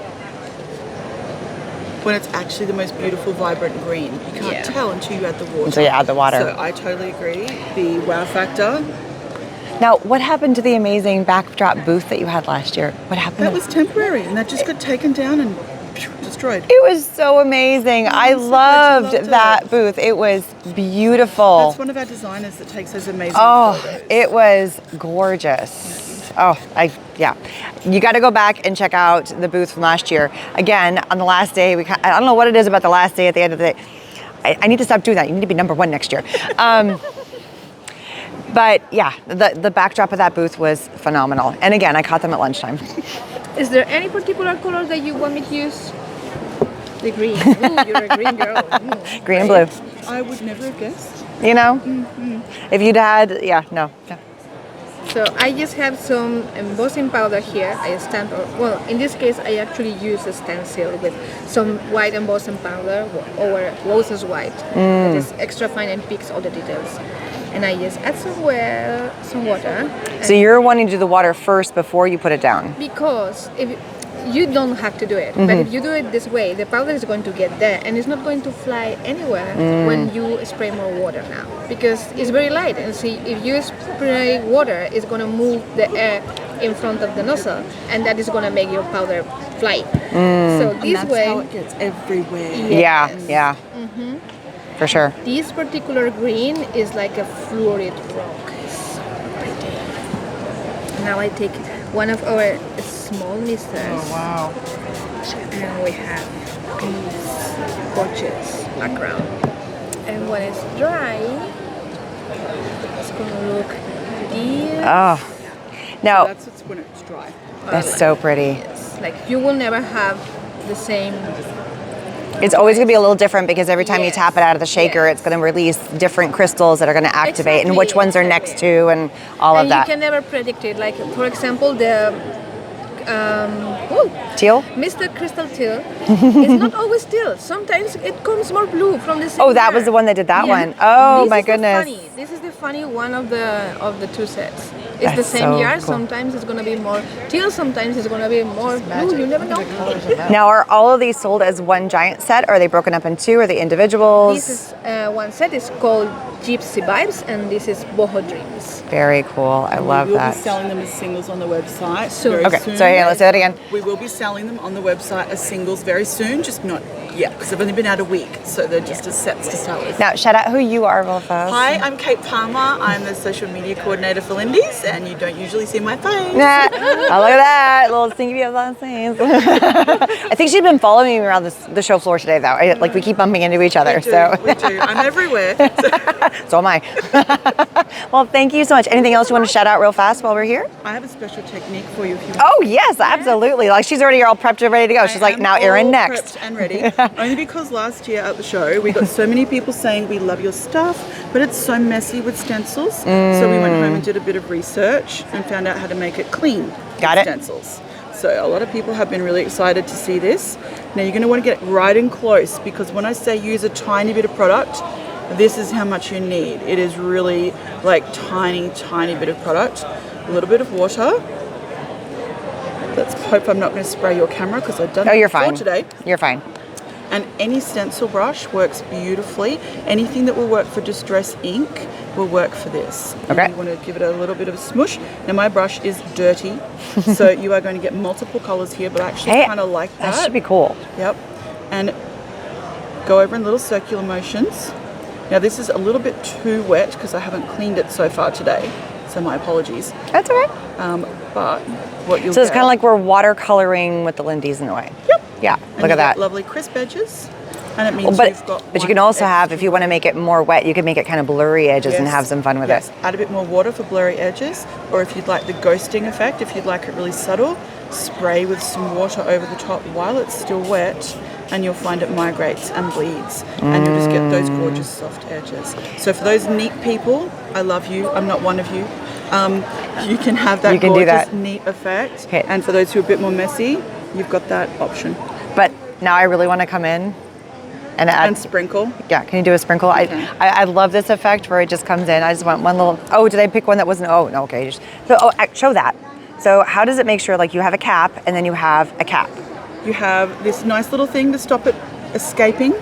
when it's actually the most beautiful, vibrant green. You can't tell until you add the water. Until you add the water. So I totally agree. The wow factor. Now, what happened to the amazing backdrop booth that you had last year? What happened? That was temporary, and that just got taken down and destroyed. It was so amazing. I loved that booth. It was beautiful. That's one of our designers that takes those amazing photos. It was gorgeous. Oh, yeah. You got to go back and check out the booth from last year. Again, on the last day, I don't know what it is about the last day at the end of the day. I need to stop doing that. You need to be #1 next year. But yeah, the backdrop of that booth was phenomenal. And again, I caught them at lunchtime. Is there any particular color that you want me to use? The green. Ooh, you're a green girl. Green and blue. I would never have guessed. You know? If you'd had, no. So I just have some embossing powder here. I stamp, well, in this case, I actually use a stencil with some white embossing powder or roses white. It is extra fine and picks all the details. And I just add some water. So you're wanting to do the water first before you put it down? Because if you don't have to do it, but if you do it this way, the powder is going to get there and it's not going to fly anywhere when you spray more water now, because it's very light. And see, if you spray water, it's going to move the air in front of the nozzle, and that is going to make your powder fly. So this way, how it gets everywhere. Yeah. For sure. This particular green is like a fluorite rock. It's pretty. Now I take one of our small misters. Oh wow. And we have this gorgeous background. And when it's dry, it's gonna look this. Oh. Now, That's when it's dry. that's so pretty. Yes. Like you will never have the same. It's always going to be a little different because every time you tap it out of the shaker, it's going to release different crystals that are going to activate and which ones are next to and all of that. You can never predict it. Like, for example, the teal? Mr. Crystal Teal is not always teal. Sometimes it comes more blue from the same Oh, that year. was the one that did that one. Oh, This my is the goodness. This is the funny one of the two sets. It's the That's same so year. cool. Sometimes it's going to be more teal. Sometimes it's going to be more blue. You never know. Now, are all of these sold as one giant set? Or are they broken up in two? Are they individuals? This is one set is called Gypsy Vibes, and this is Boho Dreams. Very cool. I love We will that. be selling them as singles on the website Soon. very Okay, soon. so hang on, let's say that again. We will be selling them on the website as singles very soon, just not yet, because they've only been out a week, so they're just as sets to start with. Now, shout out who you are real fast. Hi, I'm Kate Palmer. I'm the social media coordinator for Lindy's, and you don't usually see my face. Nah. Oh, look at that. Little stinky behind the scenes. I think she's been following me around the show floor today, though. Like, we keep bumping into each other. We do, so we do. I'm everywhere. So am I. Well, thank you so much. Anything else you want to shout out real fast while we're here? I have a special technique for you if you want. Oh, yes, absolutely. Like, she's already all prepped and ready to go. She's like, now Erin, next. Prepped and ready. Only because last year at the show we got so many people saying we love your stuff, but it's so messy with stencils. So we went home and did a bit of research and found out how to make it clean. Got it. Stencils. So a lot of people have been really excited to see this. Now you're going to want to get right in close, because when I say use a tiny bit of product, this is how much you need. It is really like tiny bit of product. A little bit of water. Let's hope I'm not going to spray your camera, because I've done Oh, it you're before fine. today. You're fine. And any stencil brush works beautifully. Anything that will work for distress ink will work for this. Okay. You want to give it a little bit of a smush. Now my brush is dirty, so you are going to get multiple colors here, but I actually kind of like that. That should be cool. Yep. And go over in little circular motions. Now this is a little bit too wet because I haven't cleaned it so far today, so my apologies. That's all right. But what you'll So it's get- kind of like we're watercoloring with the Lindy's in a way. Yep. Yeah, and look you at that. get lovely crisp edges, and it means But you've got. you one can also extra have, if you want to make it more wet, you can make it kind of blurry edges and Yes. have some fun with Yes. it. Add a bit more water for blurry edges, or if you'd like the ghosting effect, if you'd like it really subtle, spray with some water over the top while it's still wet, and you'll find it migrates and bleeds, and you'll just get those gorgeous soft edges. So for those neat people, I love you. I'm not one of you. You can have that You can do gorgeous, that. neat effect. Okay. And for those who are a bit more messy, you've got that option. But now I really want to come in and add. And sprinkle. Yeah, can you do a sprinkle? I love this effect where it just comes in. I just want one little. Oh, did I pick one that wasn't? Oh, no, okay. Show that. So how does it make sure like you have a cap and then you have a cap? You have this nice little thing to stop it escaping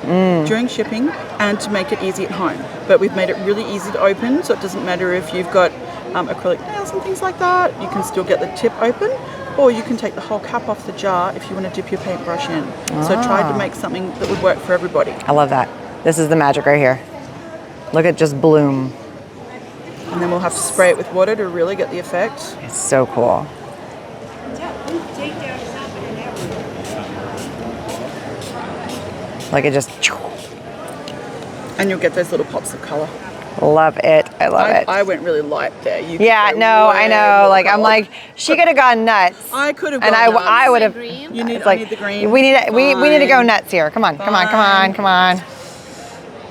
during shipping and to make it easy at home. But we've made it really easy to open, so it doesn't matter if you've got acrylic nails and things like that, you can still get the tip open, or you can take the whole cap off the jar if you want to dip your paintbrush in. So I tried to make something that would work for everybody. I love that. This is the magic right here. Look at just bloom. And then we'll have to spray it with water to really get the effect. It's so cool. Like it just... And you'll get those little pops of color. Love it. I love it. I went really light there. You Yeah, no, I know. Like I'm like, she could have gone nuts. I could have and gone I would have. You need, It's like, I need the green. we need to go nuts here. Come on, come on, come on, come on.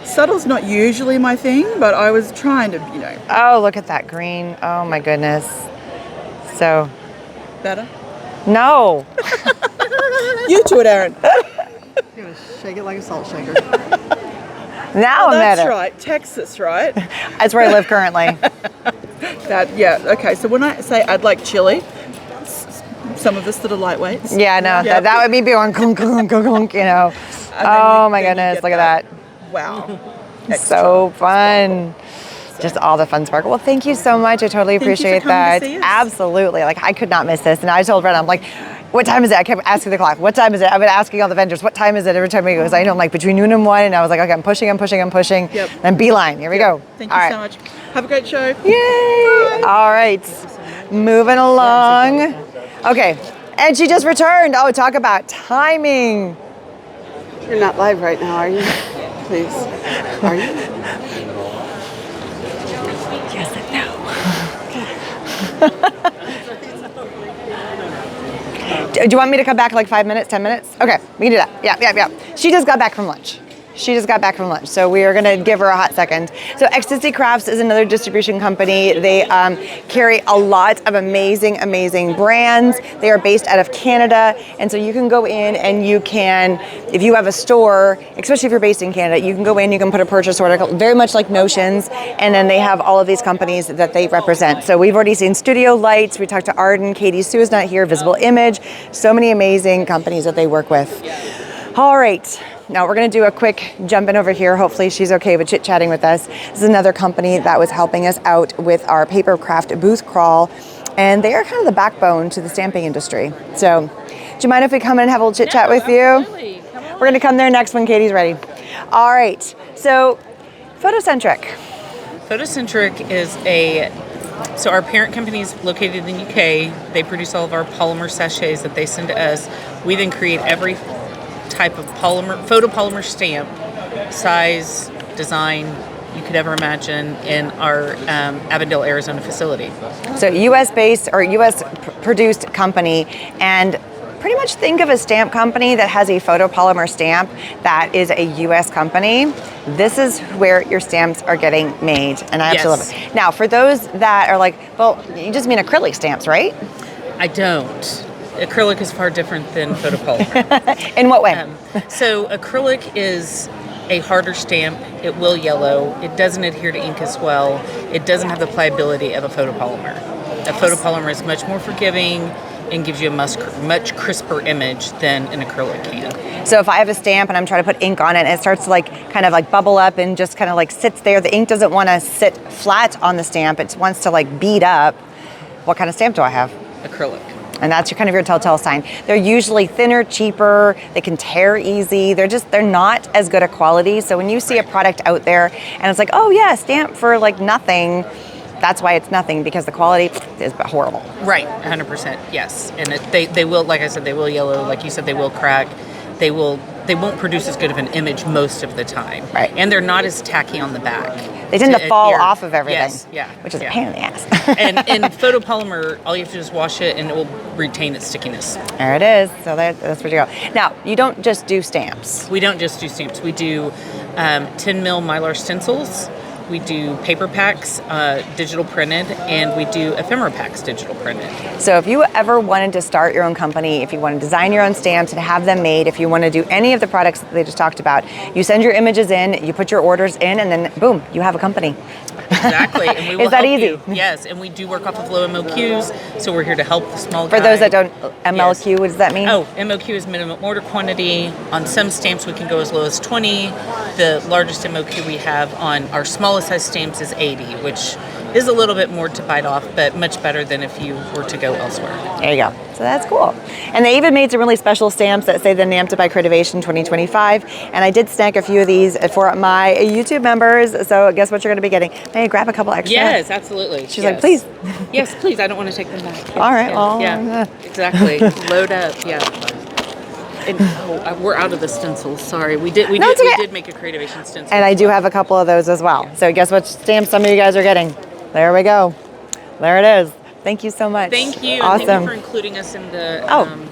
Subtle's not usually my thing, but I was trying to, you know. Oh, look at that green. Oh my goodness. So. Better? No. You do it, Erin. You're gonna shake it like a salt shaker. Now I'm at it. That's right, Texas, right? That's where I live currently. Okay, so when I say I'd like chili, some of us that are lightweights. Yeah, no, that would be going gunk, gunk, gunk, gunk, you know. Oh my goodness, look at that. Wow. So fun. Just all the fun sparkle. Well, thank you so much. I totally appreciate that. To see us. Absolutely. Like I could not miss this. And I told Red, I'm like, what time is it? I kept asking the clock. What time is it? I've been asking all the vendors, what time is it? Every time we go, because I know I'm like between noon and 1, and I was like, okay, I'm pushing. Yep. And beeline. Here we go. Thank you so much. Have a great show. Yay! Bye. All right. Moving along. Okay. And she just returned. Oh, talk about timing. You're not live right now, are you? Please. Are you? Yes and no. Do you want me to come back in like 5 minutes, 10 minutes? Okay, we can do that. Yeah. She just got back from lunch. So we are gonna give her a hot second. So Ecstasy Crafts is another distribution company. They carry a lot of amazing brands. They are based out of Canada. And so you can go in and you can, if you have a store, especially if you're based in Canada, you can go in, you can put a purchase order, very much like Notions. And then they have all of these companies that they represent. So we've already seen Studio Lights. We talked to Arden, Katie Sue is not here, Visible Image. So many amazing companies that they work with. All right. Now we're going to do a quick jump in over here. Hopefully she's okay with chit-chatting with us. This is another company that was helping us out with our papercraft booth crawl, and they are kind of the backbone to the stamping industry. So do you mind if we come in and have a little chit-chat with you? Absolutely. Come on. We're going to come there next when Katie's ready. All right. So Photocentric. Photocentric is so our parent company is located in the UK. They produce all of our polymer sachets that they send to us. We then create every type of photopolymer stamp, size, design you could ever imagine in our Avondale, Arizona facility. So US based or US produced company, and pretty much think of a stamp company that has a photopolymer stamp that is a US company. This is where your stamps are getting made, and I absolutely love it. Now, for those that are like, well, you just mean acrylic stamps, right? I don't. Acrylic is far different than photopolymer. In what way? So acrylic is a harder stamp. It will yellow. It doesn't adhere to ink as well. It doesn't have the pliability of a photopolymer. A photopolymer is much more forgiving and gives you a much crisper image than an acrylic can. So if I have a stamp and I'm trying to put ink on it and it starts to like kind of like bubble up and just kind of like sits there, the ink doesn't want to sit flat on the stamp. It wants to like bead up. What kind of stamp do I have? Acrylic. And that's your kind of your telltale sign. They're usually thinner, cheaper, they can tear easy. They're not as good a quality. So when you see a product out there and it's like, oh yeah, stamp for like nothing, that's why it's nothing, because the quality is horrible. Right, 100%, yes. And they will, like I said, they will yellow. Like you said, they will crack. They won't produce as good of an image most of the time. Right. And they're not as tacky on the back. They tend to fall off of everything. Yes, yeah. Which is a pain in the ass. and photopolymer, all you have to do is wash it and it will retain its stickiness. There it is. So that's where you go. Now, you don't just do stamps. We don't just do stamps. We do 10 mil Mylar stencils. We do paper packs, digital printed, and we do ephemera packs, digital printed. So if you ever wanted to start your own company, if you want to design your own stamps and have them made, if you want to do any of the products that they just talked about, you send your images in, you put your orders in, and then boom, you have a company. Exactly. And we will Is that help easy? You. Yes, and we do work off of low MOQs, so we're here to help the small guy. For those that don't, MLQ, what does that mean? Oh, MOQ is minimum order quantity. On some stamps, we can go as low as 20. The largest MOQ we have on our smallest size stamps is 80, which is a little bit more to bite off, but much better than if you were to go elsewhere. There you go. So that's cool. And they even made some really special stamps that say the Namped by Creativation 2025. And I did snag a few of these for my YouTube members. So guess what you're going to be getting? May I grab a couple extra? Yes, absolutely. She's like, please. Yes, please. I don't want to take them back. Yes, All right. yes, Well, yeah, exactly. Load up. Yeah. And, we're out of the stencils. Sorry, we did make a Creativation stencil. And I do have a couple of those as well. So guess what stamps some of you guys are getting? There we go. There it is. Thank you so much. Thank you. Awesome. Thank you for including us in the.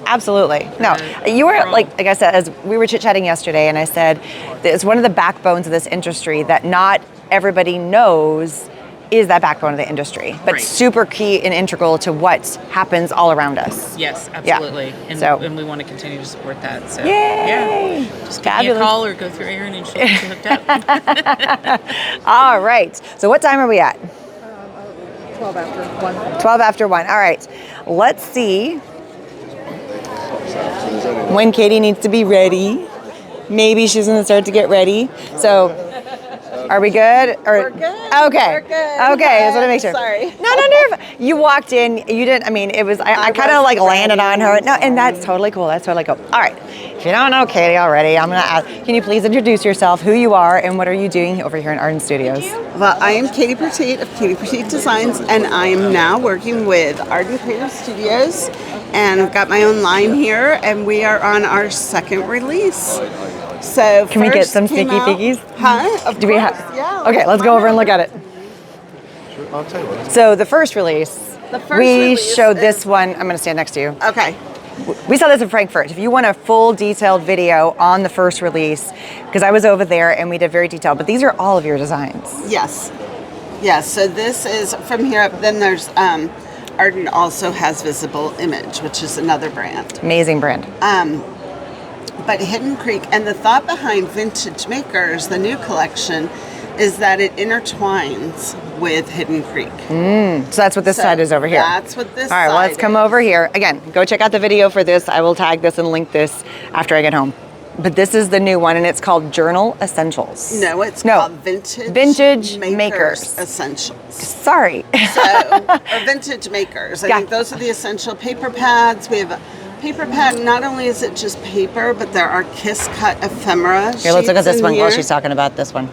Absolutely. No, you were like I said, as we were chit-chatting yesterday, and I said it's one of the backbones of this industry that not everybody knows is that backbone of the industry, but super key and integral to what happens all around us. Yes, absolutely. Yeah. And we want to continue to support that. So yay! Yeah, just give me a call or go through Erin and she'll get you hooked up. All right. So what time are we at? 12 after 1. 12 after 1. All right. Let's see when Katie needs to be ready. Maybe she's going to start to get ready. So are we good? Or, We're good. Okay. We're good. Okay, I just want to make sure. Sorry. No. You walked in. You didn't. I mean, it was. I kind of like landed on her. No, and that's totally cool. That's totally cool. All right. If you don't know Katie already, I'm gonna ask. Can you please introduce yourself? Who you are and what are you doing over here in Arden Studios? Well, I am Katie Pertiet of Katie Pertiet Designs, and I am now working with Arden Creative Studios, and I've got my own line here, and we are on our second release. So can we get some sneaky piggies? Huh? Of Do course, we have? Yeah. Okay, let's go over and look at it. I'll tell you what. So the first release, we release showed this one. I'm going to stand next to you. Okay. We saw this in Frankfurt. If you want a full detailed video on the first release, because I was over there and we did very detailed, but these are all of your designs. Yes. Yes. So this is from here up. Then there's Arden also has Visible Image, which is another brand. Amazing brand. But Hidden Creek, and the thought behind Vintage Makers, the new collection, is that it intertwines with Hidden Creek. So that's what this side is over here. That's what this All right, well, let's come over here. Again, go check out the video for this. I will tag this and link this after I get home. But this is the new one, and it's called Journal Essentials. No, it's called Vintage Makers Essentials. Sorry. Or Vintage Makers. I think those are the essential paper pads. We have a paper pad. Not only is it just paper, but there are kiss cut ephemera. Here, let's look at this one while here. she's talking about this one.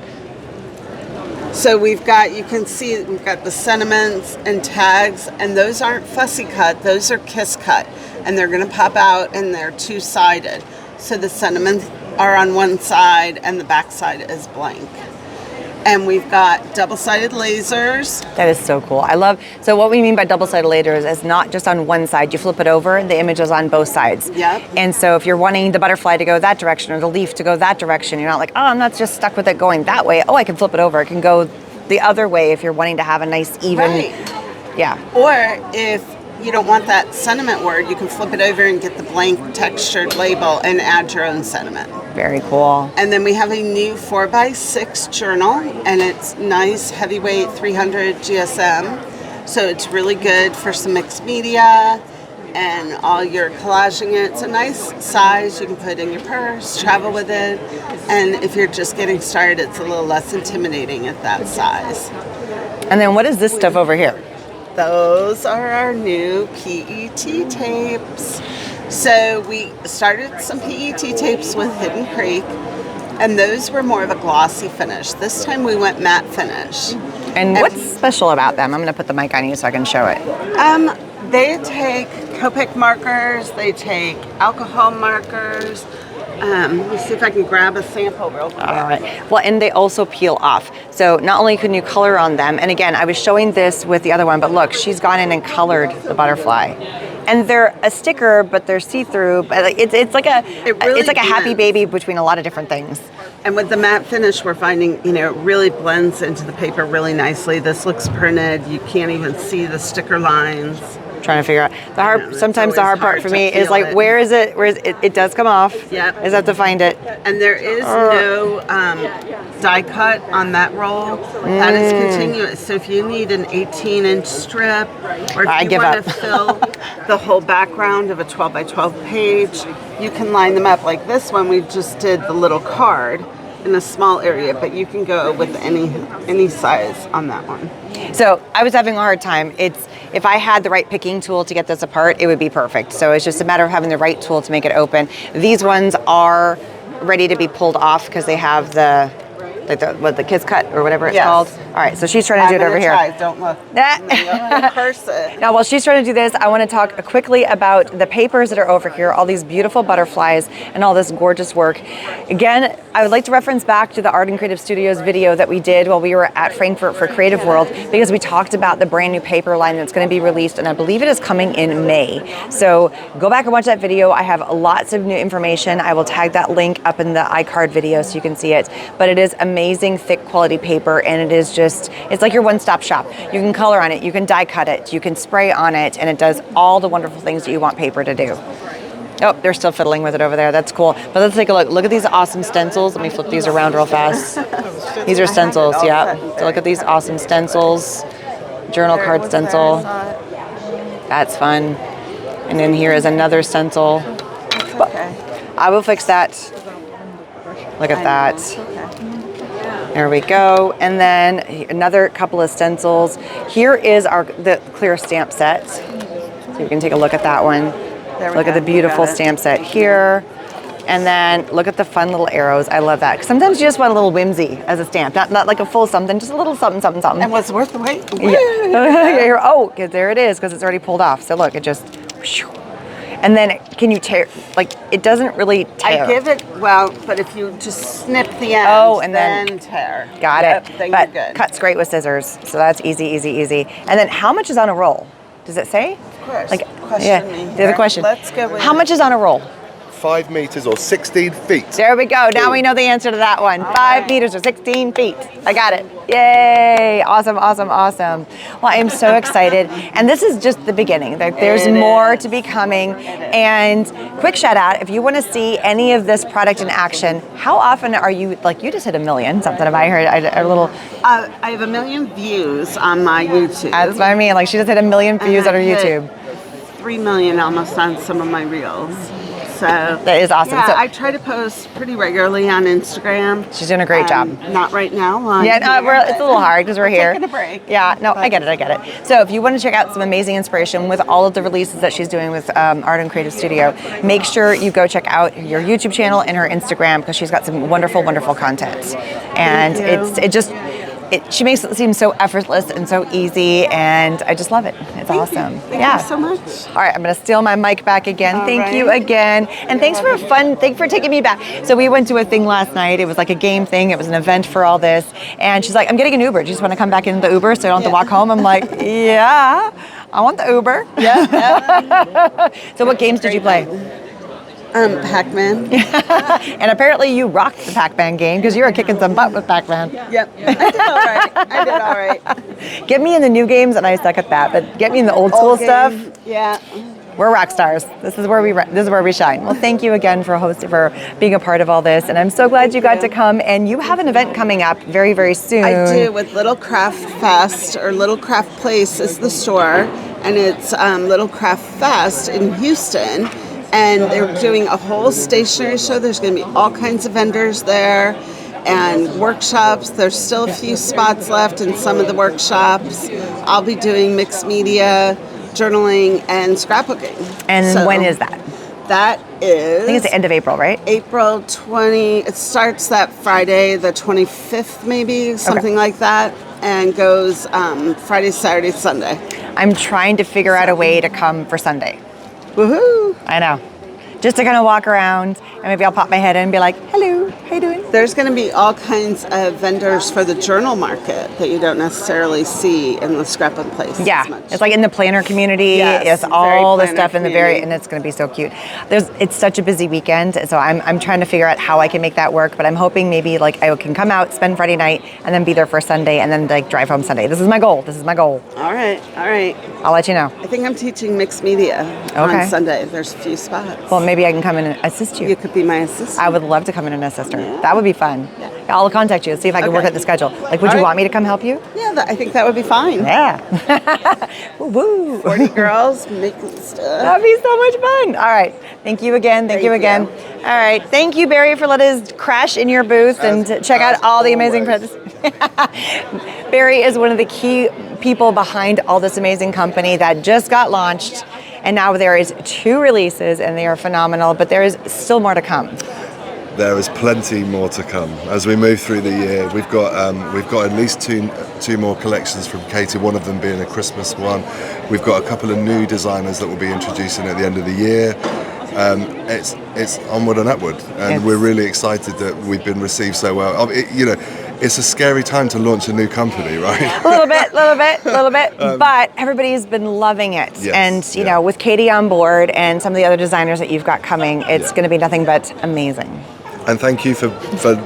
So we've got, you can see we've got the sentiments and tags, and those aren't fussy cut, those are kiss cut, and they're going to pop out, and they're two-sided. So the sentiments are on one side and the back side is blank. And we've got double-sided lasers. That is so cool. I love, so what we mean by double-sided lasers is not just on one side. You flip it over, the image is on both sides. Yep. And so if you're wanting the butterfly to go that direction or the leaf to go that direction, you're not like, oh, I'm not just stuck with it going that way. Oh, I can flip it over. It can go the other way if you're wanting to have a nice even, yeah. Or if you don't want that sentiment word, you can flip it over and get the blank textured label and add your own sentiment. Very cool. And then we have a new 4x6 journal, and it's nice, heavyweight, 300 GSM. So it's really good for some mixed media and all your collaging it. It's a nice size. You can put it in your purse, travel with it. And if you're just getting started, it's a little less intimidating at that size. And then what is this stuff over here? Those are our new PET tapes. So we started some PET tapes with Hidden Creek, and those were more of a glossy finish. This time we went matte finish. And what's special about them? I'm going to put the mic on you so I can show it. They take Copic markers, they take alcohol markers. Let me see if I can grab a sample real quick. All right. Well, and they also peel off. So not only can you color on them, and again, I was showing this with the other one, but look, she's gone in and colored the butterfly. And they're a sticker, but they're see-through. But it's like a it's like a happy baby between a lot of different things. And with the matte finish, we're finding, it really blends into the paper really nicely. This looks printed. You can't even see the sticker lines. Trying to figure out the hard. Sometimes the hard part for me is like, where is it? Where is it? It does come off. Yeah. I just have to find it. And there is no die cut on that roll. That is continuous. So if you need an 18-inch strip, or if you want to fill the whole background of a 12 by 12 page, you can line them up like this one. We just did the little card. in a small area, but you can go with any size on that one. So I was having a hard time. If I had the right picking tool to get this apart, it would be perfect. So it's just a matter of having the right tool to make it open. These ones are ready to be pulled off because they have the kiss cut or whatever it's called. All right, so she's trying to do it over here. Don't look. Curse it. Now, while she's trying to do this, I want to talk quickly about the papers that are over here, all these beautiful butterflies and all this gorgeous work. Again, I would like to reference back to the Arden Creative Studios video that we did while we were at Frankfurt for Creative World, because we talked about the brand new paper line that's going to be released, and I believe it is coming in May. So go back and watch that video. I have lots of new information. I will tag that link up in the iCard video so you can see it. But it is amazing, thick quality paper, and it is just, it's like your one-stop shop. You can color on it, you can die cut it, you can spray on it, and it does all the wonderful things that you want paper to do. Oh, they're still fiddling with it over there. That's cool. But let's take a look. Look at these awesome stencils. Let me flip these around real fast. These are stencils, yeah. So look at these awesome stencils. Journal card stencil. That's fun. And then here is another stencil. I will fix that. Look at that. There we go. And then another couple of stencils. Here is the clear stamp set. So you can take a look at that one. Look at the beautiful stamp set here. And then look at the fun little arrows. I love that. Sometimes you just want a little whimsy as a stamp. Not like a full something, just a little something, something, something. And what's worth the wait? Yeah. Oh, there it is, because it's already pulled off. So look, it just, whoosh. And then can you tear, like it doesn't really tear. I give it, well, but if you just snip the end, and then tear. Got it. Then but you're good. Cuts great with scissors. So that's easy, easy, easy. And then how much is on a roll? Does it say? Of course. Like, Question me. The other question. Let's go with how much is on a roll? 5 meters or 16 feet. There we go. Now we know the answer to that one. 5 meters or 16 feet. I got it. Yay. Awesome, awesome, awesome. Well, I am so excited. And this is just the beginning. There's more to be coming. And quick shout out, if you want to see any of this product in action, how often are you, like you just hit 1 million, something have I heard, a little. I have 1 million views on my YouTube. That's what I mean. Like she just hit 1 million views on her YouTube. 3 million almost on some of my reels. So that is awesome. Yeah, so, I try to post pretty regularly on Instagram. She's doing a great job. Not right now. Yeah, no, it's a little hard because we're here. Taking a break. Yeah, no, I get it. So if you want to check out some amazing inspiration with all of the releases that she's doing with Arden Creative Studio, make sure you go check out your YouTube channel and her Instagram, because she's got some wonderful, wonderful content. And she makes it seem so effortless and so easy, and I just love it. It's awesome. Thank you so much. All right, I'm going to steal my mic back again. Thank you again. And thanks for taking me back. So we went to a thing last night. It was like a game thing. It was an event for all this. And she's like, I'm getting an Uber. Do you just want to come back in the Uber so I don't have to walk home? I'm like, yeah, I want the Uber. Yeah. So what games did you play? Pac-Man. And apparently you rocked the Pac-Man game, because you were kicking some butt with Pac-Man. Yep. I did all right. Get me in the new games and I suck at that, but get me in the old school stuff. Yeah. We're rock stars. This is where we shine. Well, thank you again for being a part of all this, and I'm so glad you got to come. And you have an event coming up very, very soon. I do, with Little Craft Fest, or Little Craft Place is the store, and it's Little Craft Fest in Houston. And they're doing a whole stationery show. There's going to be all kinds of vendors there and workshops. There's still a few spots left in some of the workshops. I'll be doing mixed media, journaling, and scrapbooking. And when is that? That is, I think it's the end of April, right? April 20. It starts that Friday, the 25th, maybe, something like that, and goes Friday, Saturday, Sunday. I'm trying to figure out a way to come for Sunday. Woohoo! I know. Just to kind of walk around, and maybe I'll pop my head in and be like, hello, how you doing? There's going to be all kinds of vendors for the journal market that you don't necessarily see in the scrapbook place. Yeah, as much. It's like in the planner community. Yes, it's all the stuff in the community. and it's going to be so cute. It's such a busy weekend, so I'm trying to figure out how I can make that work. But I'm hoping maybe like I can come out, spend Friday night, and then be there for Sunday, and then like drive home Sunday. This is my goal. All right. I'll let you know. I think I'm teaching mixed media on Sunday. There's a few spots. Well, maybe I can come in and assist you. You could be my assistant. I would love to come in and assist her. Yeah. That would be fun. Yeah. I'll contact you, see if I can work out the schedule. Like, would you want me to come help you? Yeah, I think that would be fine. Yeah. Woo! 40 girls making stuff. That'd be so much fun. All right. Thank you again. Thank you again. All right. Thank you, Barry, for letting us crash in your booth and check out all the amazing products. Barry is one of the key people behind all this amazing company that just got launched. And now there is 2 releases and they are phenomenal, but there is still more to come. There is plenty more to come as we move through the year. We've got at least two more collections from Katie. One of them being a Christmas one. We've got a couple of new designers that we'll be introducing at the end of the year. It's onward and upward, and we're really excited that we've been received so well. It's a scary time to launch a new company, right? A little bit. But everybody's been loving it. Yes, and, you know, with Katie on board and some of the other designers that you've got coming, it's going to be nothing but amazing. And thank you for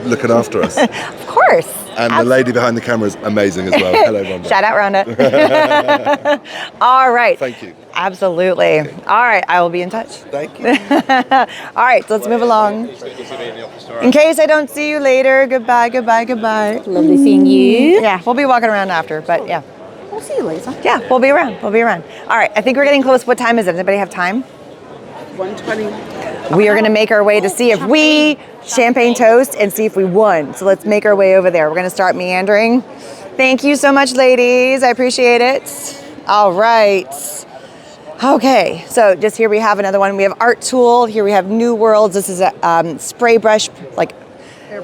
looking after us. Of course. And the lady behind the camera is amazing as well. Hello, Rhonda. Shout out, Rhonda. All right. Thank you. Absolutely. All right. I will be in touch. Thank you. All right. So let's move along. In case I don't see you later, goodbye. Lovely seeing you. Yeah, we'll be walking around after, but yeah. We'll see you later. Yeah, we'll be around. All right. I think we're getting close. What time is it? Does anybody have time? 1:20. We are going to make our way to see if we champagne toast and see if we won. So let's make our way over there. We're going to start meandering. Thank you so much, ladies. I appreciate it. All right. Okay, so just here we have another one. We have Art Tool. Here we have New Worlds. This is a spray brush, like,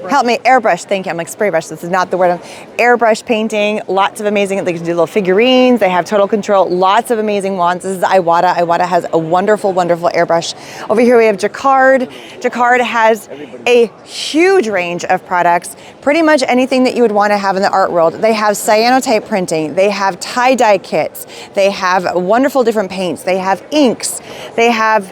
help me, airbrush, thank you. I'm like spray brush, this is not the word. Airbrush painting, lots of amazing, they can do little figurines, they have total control, lots of amazing wands. This is Iwata. Iwata has a wonderful airbrush. Over here we have Jaquard. Jaquard has a huge range of products, pretty much anything that you would want to have in the art world. They have cyanotype printing, they have tie-dye kits, they have wonderful different paints, they have inks, they have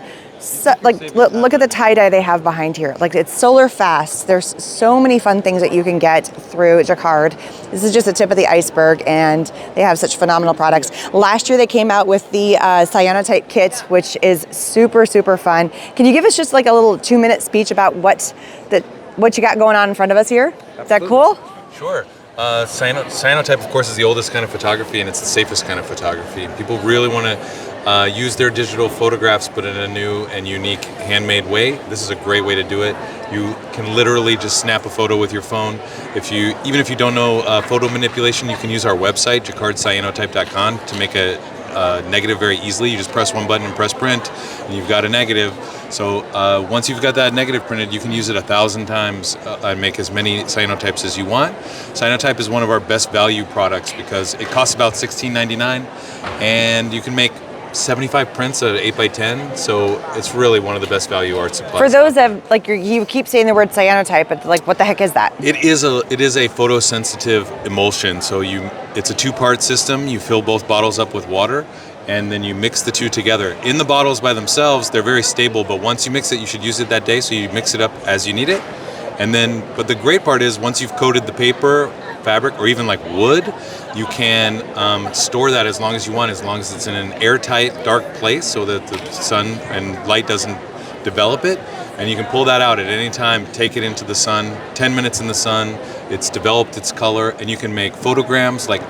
look at the tie-dye they have behind here. Like, it's solar fast. There's so many fun things that you can get through Jaquard. This is just the tip of the iceberg, and they have such phenomenal products. Last year they came out with the cyanotype kit, which is super fun. Can you give us just like a little 2-minute speech about what you got going on in front of us here? Absolutely. Is that cool? Sure. Cyanotype, of course, is the oldest kind of photography, and it's the safest kind of photography. People really want to use their digital photographs, but in a new and unique handmade way. This is a great way to do it. You can literally just snap a photo with your phone. Even if you don't know photo manipulation, you can use our website, jacquardcyanotype.com, to make a negative very easily. You just press one button and press print, and you've got a negative. So once you've got that negative printed, you can use it 1,000 times and make as many cyanotypes as you want. Cyanotype is one of our best value products because it costs about $16.99, and you can make 75 prints at 8x10, so it's really one of the best value art supplies. For those that, like, you keep saying the word cyanotype, but like, what the heck is that? It is a photosensitive emulsion. So it's a 2-part system. You fill both bottles up with water, and then you mix the two together. In the bottles by themselves, they're very stable, but once you mix it, you should use it that day, so you mix it up as you need it. And then, but the great part is, once you've coated the paper, fabric, or even like wood, you can store that as long as you want, as long as it's in an airtight, dark place so that the sun and light doesn't develop it. And you can pull that out at any time, take it into the sun, 10 minutes in the sun, it's developed its color, and you can make photograms, like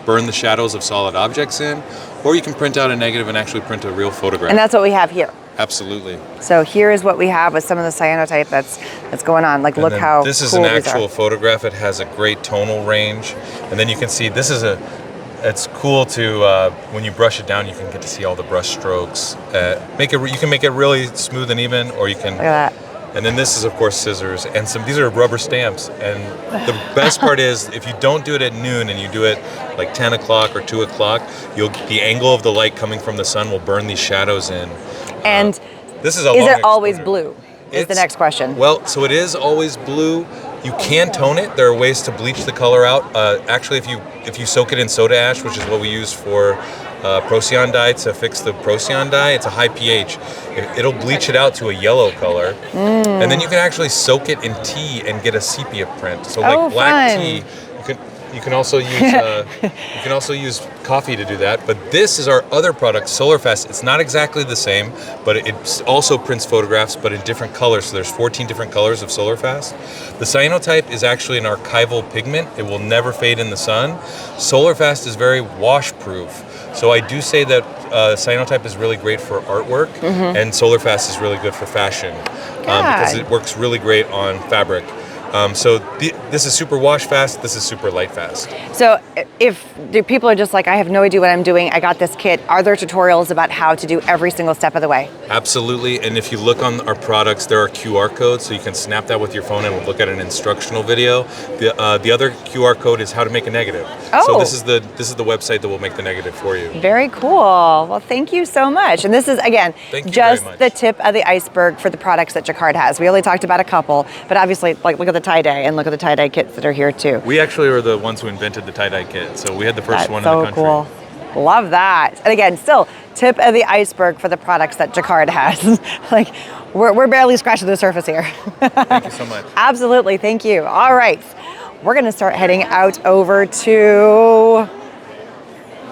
burn the shadows of solid objects in, or you can print out a negative and actually print a real photograph. And that's what we have here. Absolutely. So here is what we have with some of the cyanotype that's going on. Like, look how this is cool an actual photograph. It has a great tonal range, and then you can see this is it's cool to when you brush it down, you can get to see all the brush strokes. You can make it really smooth and even, or you can. Look at that. And then this is, of course, scissors, and these are rubber stamps. And the best part is, if you don't do it at noon and you do it like 10 o'clock or 2 o'clock, the angle of the light coming from the sun will burn these shadows in. And this is it always blue? Is the next question. Well, so it is always blue. You can tone it. There are ways to bleach the color out. Actually, if you soak it in soda ash, which is what we use for Procyon dye to fix the Procyon dye, it's a high pH. It'll bleach it out to a yellow color, and then you can actually soak it in tea and get a sepia print. So like black tea, You can also use coffee to do that. But this is our other product, SolarFast. It's not exactly the same, but it also prints photographs, but in different colors. So there's 14 different colors of SolarFast. The cyanotype is actually an archival pigment. It will never fade in the sun. SolarFast is very wash-proof. So I do say that cyanotype is really great for artwork, and SolarFast is really good for fashion because it works really great on fabric. This is super wash fast, this is super light fast. So if the people are just like, I have no idea what I'm doing, I got this kit, are there tutorials about how to do every single step of the way? Absolutely, and if you look on our products, there are QR codes, so you can snap that with your phone and we'll look at an instructional video. The other QR code is how to make a negative. Oh. So this is the website that will make the negative for you. Very cool. Well, thank you so much. And this is, again, just the tip of the iceberg for the products that Jaquard has. We only talked about a couple, but obviously, like, look at the tie-dye and look at the tie-dye kits that are here too. We actually were the ones who invented the tie-dye kit, so we had the first one in the country. Cool. Love that. And again, still, tip of the iceberg for the products that Jaquard has. Like, we're barely scratching the surface here. Thank you so much. Absolutely, thank you. All right, we're gonna start heading out over to,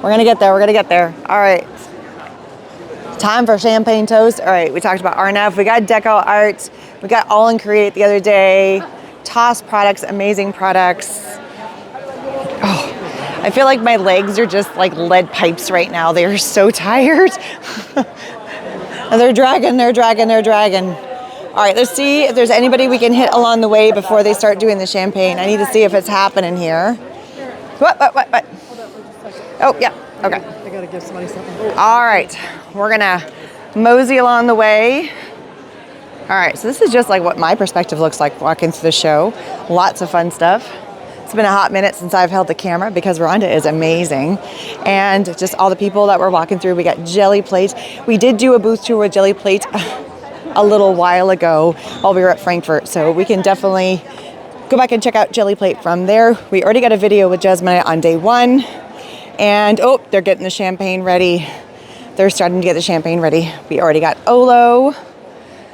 we're gonna get there. All right. Time for champagne toast. All right, we talked about Arnav, we got Deco Art, we got All in Create the other day, Toss products, amazing products. Oh, I feel like my legs are just like lead pipes right now. They are so tired. And they're dragging. All right, let's see if there's anybody we can hit along the way before they start doing the champagne. I need to see if it's happening here. What? Oh, yeah, okay. I gotta give somebody something. All right, we're gonna mosey along the way. All right, so this is just like what my perspective looks like walking through the show. Lots of fun stuff. It's been a hot minute since I've held the camera because Rhonda is amazing. And just all the people that we're walking through. We got Jelly Plate. We did do a booth tour with Jelly Plate a little while ago while we were at Frankfurt. So we can definitely go back and check out Jelly Plate from there. We already got a video with Jasmine on day one. And oh, they're getting the champagne ready. They're starting to get the champagne ready. We already got Olo.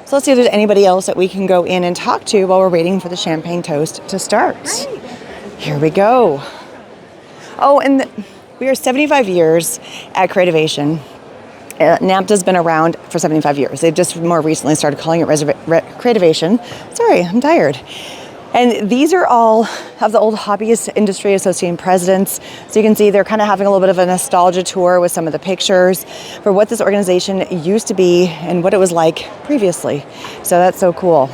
So let's see if there's anybody else that we can go in and talk to while we're waiting for the champagne toast to start. Here we go. Oh, and we are 75 years at Creativation. NAMTA's been around for 75 years. They've just more recently started calling it Creativation. Sorry, I'm tired. And these are all of the old Hobbyist Industry Association presidents. So you can see they're kind of having a little bit of a nostalgia tour with some of the pictures for what this organization used to be and what it was like previously. So that's so cool.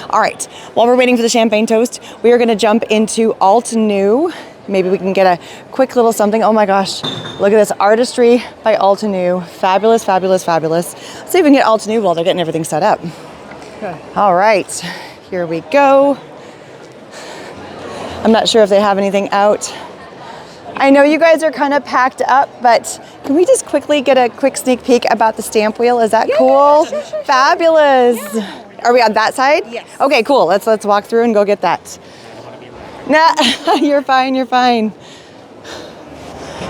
All right, while we're waiting for the champagne toast, we are gonna jump into Altenew. Maybe we can get a quick little something. Oh my gosh, look at this artistry by Altenew. Fabulous, fabulous, fabulous. Let's see if we can get Altenew while they're getting everything set up. Okay. All right, here we go. I'm not sure if they have anything out. I know you guys are kind of packed up, but can we just quickly get a quick sneak peek about the stamp wheel? Is that cool? Sure. Fabulous. Yeah. Are we on that side? Yes. Okay, cool. Let's walk through and go get that. Nah, you're fine.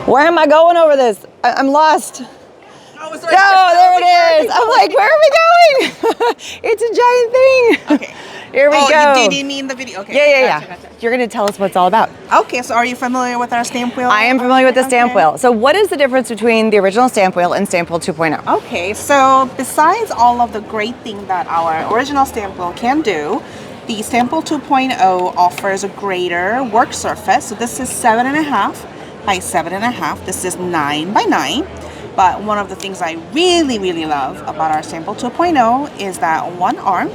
Where am I going over this? I'm lost. Oh, there it is. I'm like, where are we going? It's a giant thing. Okay. Here we go. You did mean the video? Okay. Yeah. Gotcha. You're going to tell us what it's all about. Okay, so are you familiar with our stamp wheel? I am familiar with the stamp wheel. So what is the difference between the original stamp wheel and stamp wheel 2.0? Okay, so besides all of the great things that our original stamp wheel can do, the stamp wheel 2.0 offers a greater work surface. So this is 7.5 by 7.5. This is 9 by 9. But one of the things I really, really love about our stamp wheel 2.0 is that one arm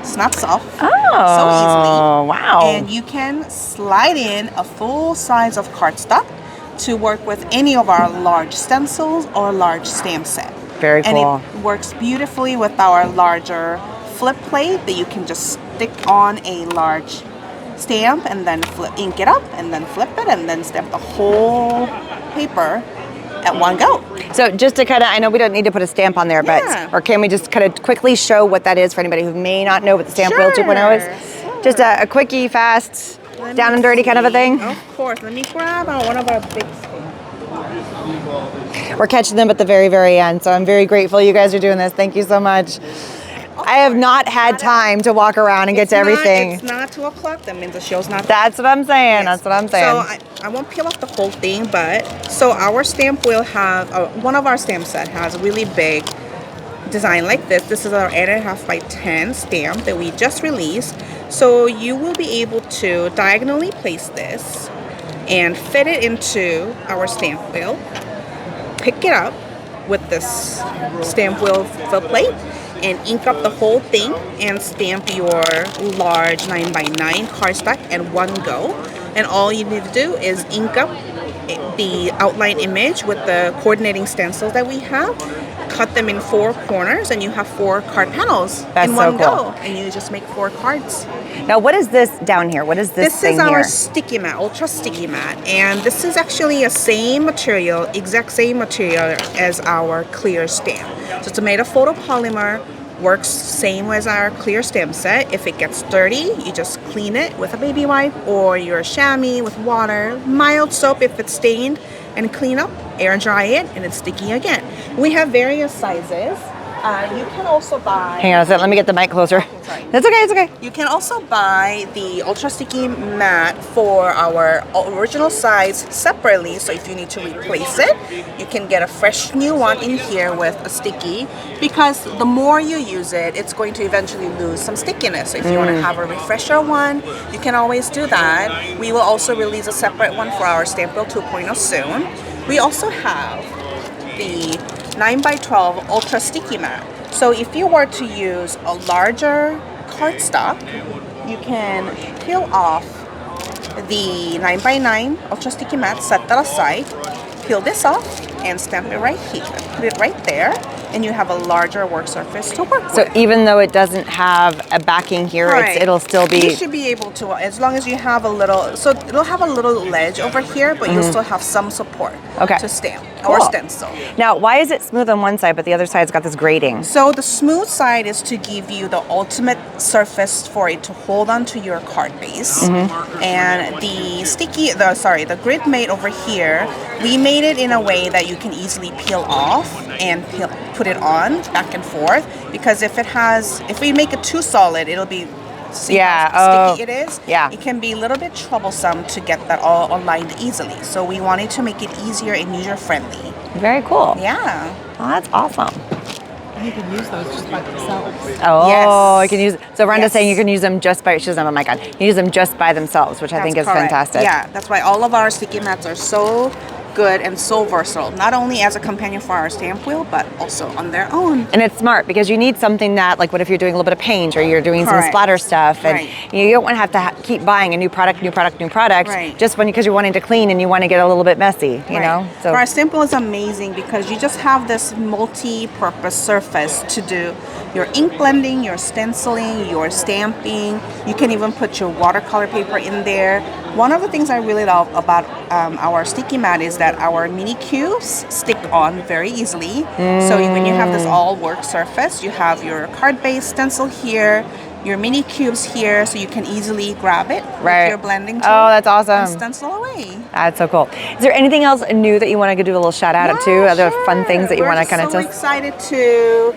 snaps off so easily. Wow. And you can slide in a full size of cardstock to work with any of our large stencils or large stamp set. Very cool. And it works beautifully with our larger flip plate that you can just stick on a large stamp and then ink it up and then flip it and then stamp the whole paper at one go. So just to kind of, I know we don't need to put a stamp on there, but, or can we just kind of quickly show what that is for anybody who may not know what the stamp wheel 2.0 is? Sure. Just a quickie, fast, down and dirty kind of a thing? Of course. Let me grab one of our big stamps. We're catching them at the very, very end, so I'm very grateful you guys are doing this. Thank you so much. I have not had time to walk around and get to everything. It's not 2 o'clock. That means the show's not. That's what I'm saying. Yes. That's what I'm saying. So I won't peel off the whole thing, but so our stamp will have one of our stamp set has a really big design like this. This is our 8.5 by 10 stamp that we just released. So you will be able to diagonally place this and fit it into our stamp wheel. Pick it up with this stamp wheel fill plate and ink up the whole thing and stamp your large 9x9 cardstock at one go. And all you need to do is ink up the outline image with the coordinating stencils that we have, cut them in 4 corners, and you have 4 card panels in one go. And you just make 4 cards. Now, what is this down here? What is this thing here? This is our sticky mat, ultra sticky mat, and this is actually a same material, exact same material as our clear stamp. So it's made of photopolymer, works same as our clear stamp set. If it gets dirty, you just clean it with a baby wipe or your chamois with water, mild soap if it's stained, and clean up, air dry it, and it's sticky again. We have various sizes. You can also buy... Hang on a second, let me get the mic closer. Sorry. That's okay, it's okay. You can also buy the ultra sticky mat for our original size separately. So if you need to replace it, you can get a fresh new one in here with a sticky, because the more you use it, it's going to eventually lose some stickiness. So if you want to have a refresher one, you can always do that. We will also release a separate one for our Stamp Wheel 2.0 soon. We also have the 9x12 ultra sticky mat. So if you were to use a larger cardstock, you can peel off the 9x9 ultra sticky mat, set that aside, peel this off, and stamp it right here. Put it right there, and you have a larger work surface to work with. So even though it doesn't have a backing here, it'll still be... You should be able to, as long as you have a little... So it'll have a little ledge over here, but you'll still have some support to stamp or stencil. Now, why is it smooth on one side, but the other side's got this grating? So the smooth side is to give you the ultimate surface for it to hold onto your card base. And the sticky, the grid made over here, we made it in a way that you can easily peel off and put it on back and forth, because if we make it too solid, it'll be sticky it is. It can be a little bit troublesome to get that all aligned easily. So we wanted to make it easier and user friendly. Very cool. Yeah. Oh, that's awesome. You can use those just by themselves. Oh, you can use. So Rhonda's saying you can use them just by. She doesn't have a mic on. You can use them just by themselves, which I think is fantastic. Yeah, that's why all of our sticky mats are so good and so versatile, not only as a companion for our stamp wheel, but also on their own. And it's smart because you need something that, like, what if you're doing a little bit of paint or you're doing some splatter stuff, and you don't want to have to keep buying a new product, just because you're wanting to clean and you want to get a little bit messy, you know? So our stamp wheel is amazing because you just have this multi-purpose surface to do your ink blending, your stenciling, your stamping. You can even put your watercolor paper in there. One of the things I really love about our sticky mat is that our mini cubes stick on very easily. So when you have this all work surface, you have your card base stencil here, your mini cubes here, so you can easily grab it with your blending tool. Oh, that's awesome. And stencil away. That's so cool. Is there anything else new that you want to do a little shout out to? Other fun things that you want to kind of tell us? We're excited to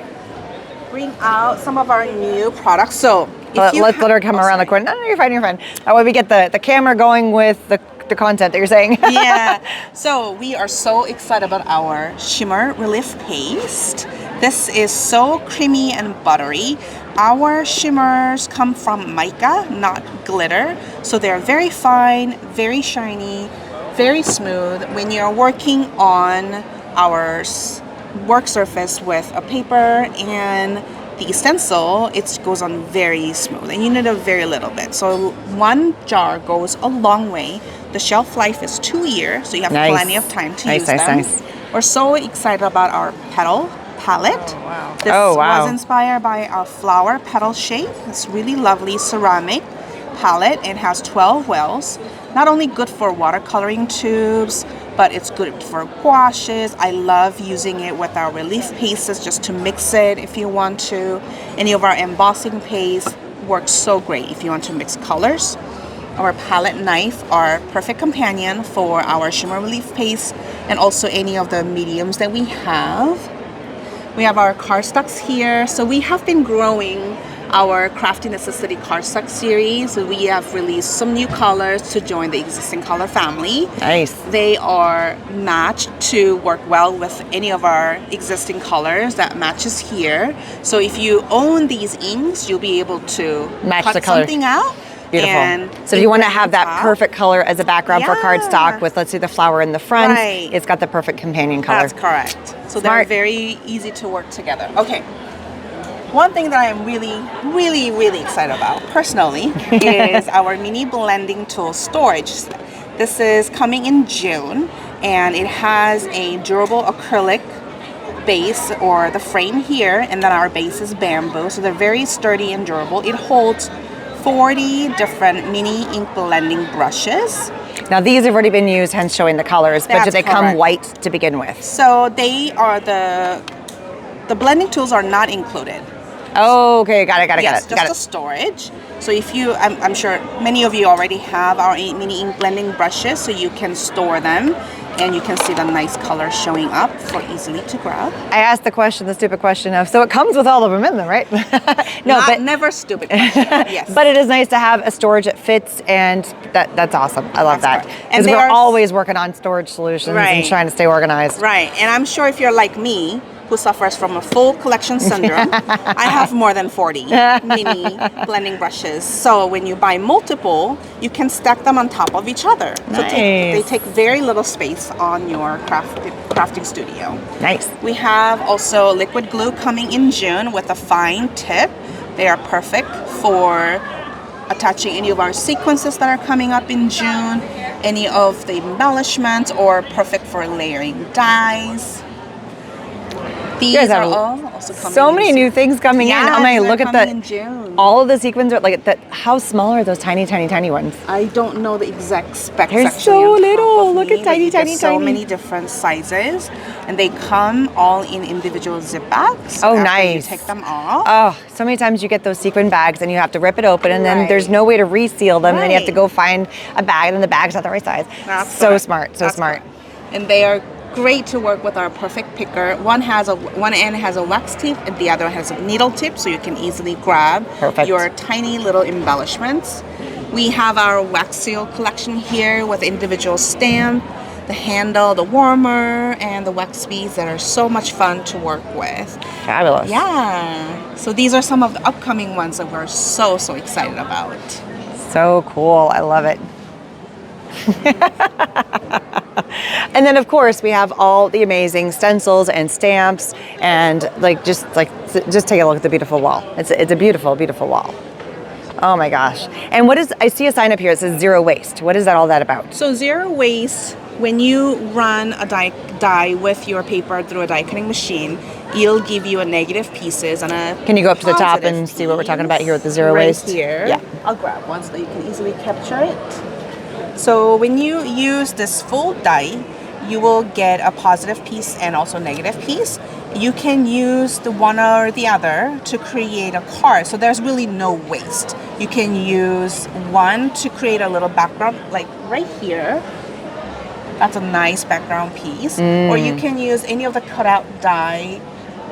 bring out some of our new products. So let's let her come around the corner. No, you're fine, you're fine. That way we get the camera going with the content that you're saying. Yeah. So we are so excited about our shimmer relief paste. This is so creamy and buttery. Our shimmers come from mica, not glitter. So they're very fine, very shiny, very smooth. When you're working on our work surface with a paper and the stencil, it goes on very smooth, and you need a very little bit. So one jar goes a long way. The shelf life is 2 years, so you have plenty of time to use them. We're so excited about our petal palette. This was inspired by our flower petal shape. It's really lovely ceramic palette. It has 12 wells. Not only good for watercoloring tubes, but it's good for gouaches. I love using it with our relief pastes just to mix it if you want to. Any of our embossing paste works so great if you want to mix colors. Our palette knife are perfect companion for our shimmer relief paste and also any of the mediums that we have. We have our cardstocks here. So we have been growing our Crafty Necessity cardstock series. So we have released some new colors to join the existing color family. Nice. They are matched to work well with any of our existing colors that matches here. So if you own these inks, you'll be able to match cut the color. something out. Beautiful. And So if you want to have that top. perfect color as a background for cardstock with, let's say, the flower in the front, Right. it's got the perfect companion color. That's correct. So Smart. they're very easy to work together. Okay. One thing that I am really excited about personally is our mini blending tool storage. This is coming in June, and it has a durable acrylic base, or the frame here, and then our base is bamboo, so they're very sturdy and durable. It holds 40 different mini ink blending brushes. Now these have already been used, hence showing the colors, but do That's they come correct. white to begin with? So they are the blending tools are not included. Oh, okay, got it. Yes, just the storage. So if you, I'm sure many of you already have our mini ink blending brushes, so you can store them, and you can see the nice colors showing up for easily to grab. I asked the stupid question of, so it comes with all of them in them, right? No, but never stupid question. Yes. But it is nice to have a storage that fits, and that's awesome. I love that. And Because they we're are always working on storage solutions Right. and trying to stay organized. Right, and I'm sure if you're like me, who suffers from a full collection syndrome, I have more than 40 mini blending brushes. So when you buy multiple, you can stack them on top of each other. So Nice. they take very little space on your crafting studio. Nice. We have also liquid glue coming in June with a fine tip. They are perfect for attaching any of our sequences that are coming up in June, any of the embellishments, or perfect for layering dies. These You guys are have all also coming so in many new things coming in. Yes, I'm gonna they're look at coming in June. all of the sequins are like that. How small are those tiny ones? I don't know the exact specs. They're actually so on top little. of Look me, at but tiny, you get tiny, so tiny. many different sizes, and they come all in individual zip bags. Oh, after nice. You take them off. Oh, so many times you get those sequin bags and you have to rip it open, and then Right. there's no way to reseal them, and then you have to Right. go find a bag, and the bag's not the right size. That's so correct. smart, so That's smart. And they are great to work with our perfect picker. One end has a wax tip, and the other has a needle tip, so you can easily grab your tiny little embellishments. We have our wax seal collection here with individual stamp, the handle, the warmer, and the wax beads that are so much fun to work with. Fabulous. Yeah. So these are some of the upcoming ones that we're so excited about. So cool. I love it. And then of course we have all the amazing stencils and stamps, and just take a look at the beautiful wall. It's a beautiful wall. Oh my gosh. And I see a sign up here, it says zero waste. What is all that about? So zero waste, when you run a die with your paper through a die cutting machine, it'll give you a negative pieces and a Can you go up to the top positive and see what we're talking about here with the piece zero waste? right here. Yeah. I'll grab one so that you can easily capture it. So when you use this full die, you will get a positive piece and also negative piece. You can use the one or the other to create a card. So there's really no waste. You can use one to create a little background, like right here. That's a nice background piece. Or you can use any of the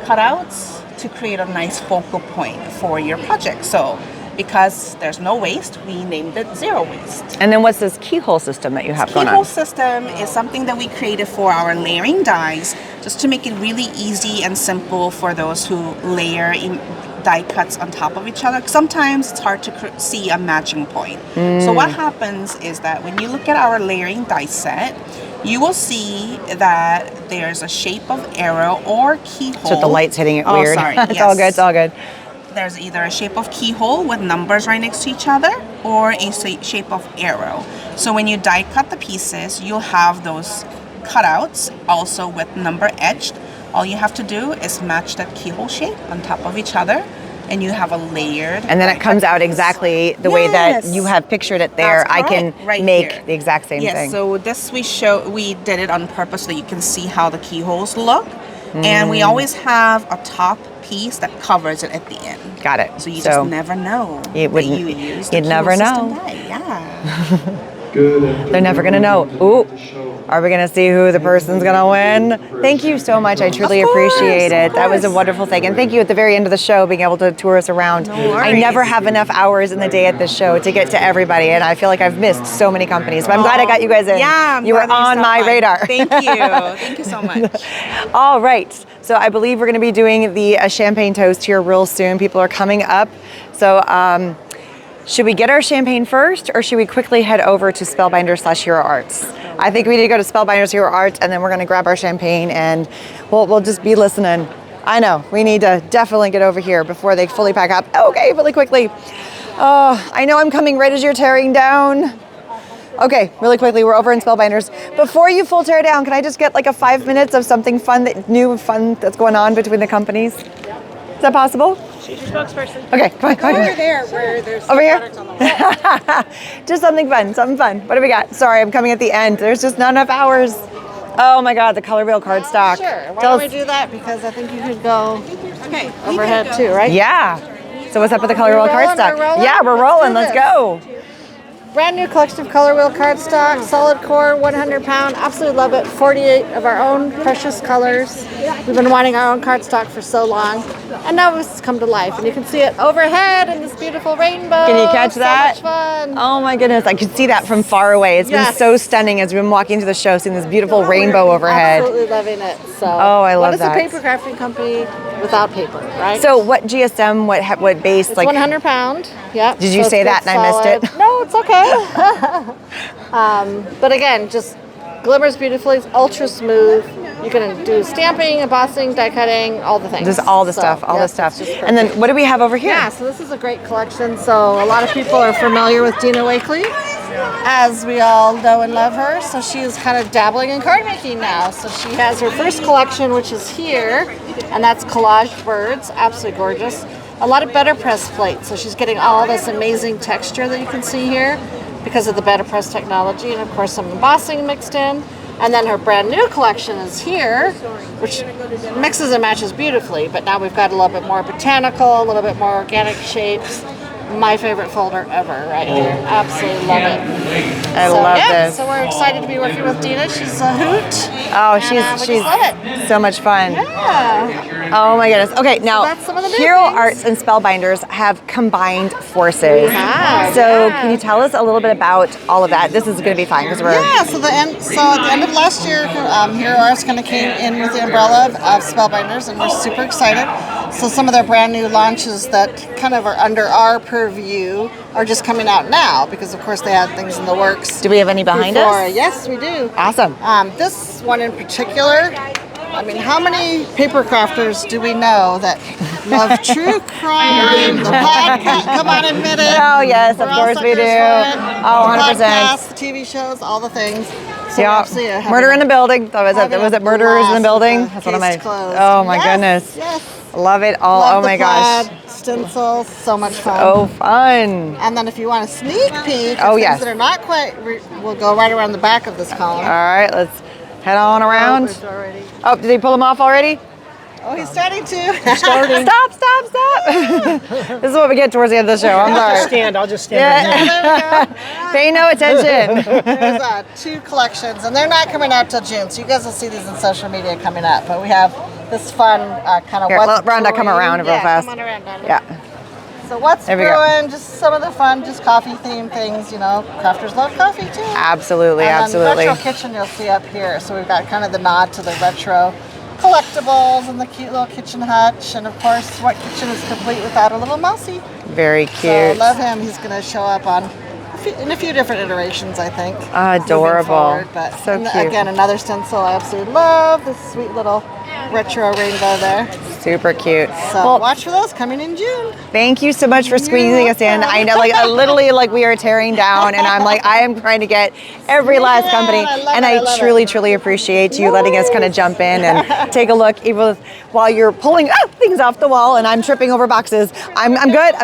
cutouts to create a nice focal point for your project. So because there's no waste, we named it zero waste. And then what's this keyhole system that you have going Keyhole on? system is something that we created for our layering dies, just to make it really easy and simple for those who layer die cuts on top of each other. Sometimes it's hard to see a matching point. So what happens is that when you look at our layering die set, you will see that there's a shape of arrow or keyhole. So the light's hitting it weird. Sorry. It's all good, it's all good. There's either a shape of keyhole with numbers right next to each other, or a shape of arrow. So when you die cut the pieces, you'll have those cutouts also with number etched. All you have to do is match that keyhole shape on top of each other, and you have a layered. And then it comes out exactly the way that you have pictured it there. That's I can correct, right make here. the exact same Yes, thing. so this we did it on purpose so that you can see how the keyholes look. And we always have a top piece that covers it at the end. Got it. So you just never know You'd used the never keyhole know. system die. Yeah. They're never gonna know. Ooh. Are we going to see who the person's going to win? Thank you so much. I truly appreciate it. That was a wonderful thing. And thank you at the very end of the show being able to tour us around. I never have enough hours in the day at this show to get to everybody, and I feel like I've missed so many companies. But I'm glad I got you guys in. Yeah, you were on my radar. Thank you. Thank you so much. All right. So I believe we're going to be doing the champagne toast here real soon. People are coming up. So should we get our champagne first, or should we quickly head over to Spellbinders / Hero Arts? I think we need to go to Spellbinders Hero Arts, and then we're going to grab our champagne, and we'll just be listening. I know, we need to definitely get over here before they fully pack up. Okay, really quickly. I know I'm coming right as you're tearing down. Okay, really quickly, we're over in Spellbinders. Before you full tear down, can I just get like a 5 minutes of something fun, that's going on between the companies? Is that possible? She's your spokesperson. Okay, come on, come on. Over there, where there's Over here? products on the wall. Just something fun, something fun. What do we got? Sorry, I'm coming at the end. There's just not enough hours. Oh my God, the color wheel cardstock. Sure, why don't we do that? Because I think you could go overhead too, right? Yeah. So what's up with the color wheel cardstock? Yeah, we're rolling. Let's go. Brand new collection of color wheel cardstock, solid core, 100 pound. Absolutely love it. 48 of our own precious colors. We've been wanting our own cardstock for so long, and now it's come to life. And you can see it overhead in this beautiful rainbow. Can you catch that? So much fun. Oh my goodness, I could see that from far away. It's been so stunning as we've been walking to the show, seeing this beautiful rainbow overhead. Absolutely loving it. So, oh, I love that. What is a paper crafting company without paper, right? So what GSM, what base? It's like 100 pound. Yep. Did you say that and I missed it? No, it's okay. But again, just glimmers beautifully. It's ultra smooth. You can do stamping, embossing, die cutting, all the things. Just all the stuff, all the stuff. And then what do we have over here? Yeah, so this is a great collection. So a lot of people are familiar with Dina Wakely, as we all know and love her. So she is kind of dabbling in card making now. So she has her first collection, which is here, and that's collaged birds. Absolutely gorgeous. A lot of better press plates. So she's getting all this amazing texture that you can see here because of the better press technology, and of course some embossing mixed in. And then her brand new collection is here, which mixes and matches beautifully, but now we've got a little bit more botanical, a little bit more organic shapes. My favorite folder ever right here. Absolutely love it. I love this. So we're excited to be working with Dina. She's a hoot. Oh, and, she's so much fun. Yeah. Oh my goodness. Okay, now that's some of the new Hero things. Arts and Spellbinders have combined forces. So can you tell us a little bit about all of that? This is going to be fun because we're So at the end of last year, Hero Arts kind of came in with the umbrella of Spellbinders, and we're super excited. So some of their brand new launches that kind of are under our purview are just coming out now because, of course, they had things in the works. Do we have any behind us? Yes, we do. Awesome. This one in particular. I mean, how many paper crafters do we know that love true crime, the podcast? Come on, admit it. Oh, yes, of We're all course we suckers do. for it. Oh, 100%. The podcasts, the TV shows, all the things. So Yeah, absolutely having Murder in the Building. Was having it a Murderers in the blast Building? with the That's one of my. case closed. Oh my Yes, goodness. yes. Love it all. Love oh the my gosh. plaid, stencils, so much fun. Oh, fun. And then if you want a sneak peek, Oh, of yes. things that are not quite, we'll go right around the back of this column. All right, let's head on around. Oh, did they pull them off already? Oh, he's starting to. Stop. This is what we get towards the end of the show. I'm sorry. I'll just stand right here. There we go. Pay no attention. There's 2 collections, and they're not coming out till June, so you guys will see these in social media coming up. But we have this fun kind of Here, what's Rhonda, come brewing. around real fast. Come on around, Rhonda. Yeah. So what's There we go. brewing? Just some of the fun, just coffee-themed things. You know, crafters love coffee too. Absolutely, and absolutely. Then retro kitchen you'll see up here. So we've got kind of the nod to the retro collectibles and the cute little kitchen hutch, and of course, what kitchen is complete without a little mousey? Very So cute. love him. He's going to show up on in a few different iterations, I think. Adorable. moving forward. But So cute. Again, another stencil I absolutely love. This sweet little retro rainbow there. Super cute. So watch for those coming in June. Thank you so much for squeezing us in. I know, literally, we are tearing down, and I'm I am trying to get every last company, and I truly appreciate you letting us kind of jump in and take a look, even while you're pulling things off the wall, and I'm tripping over boxes. I'm good.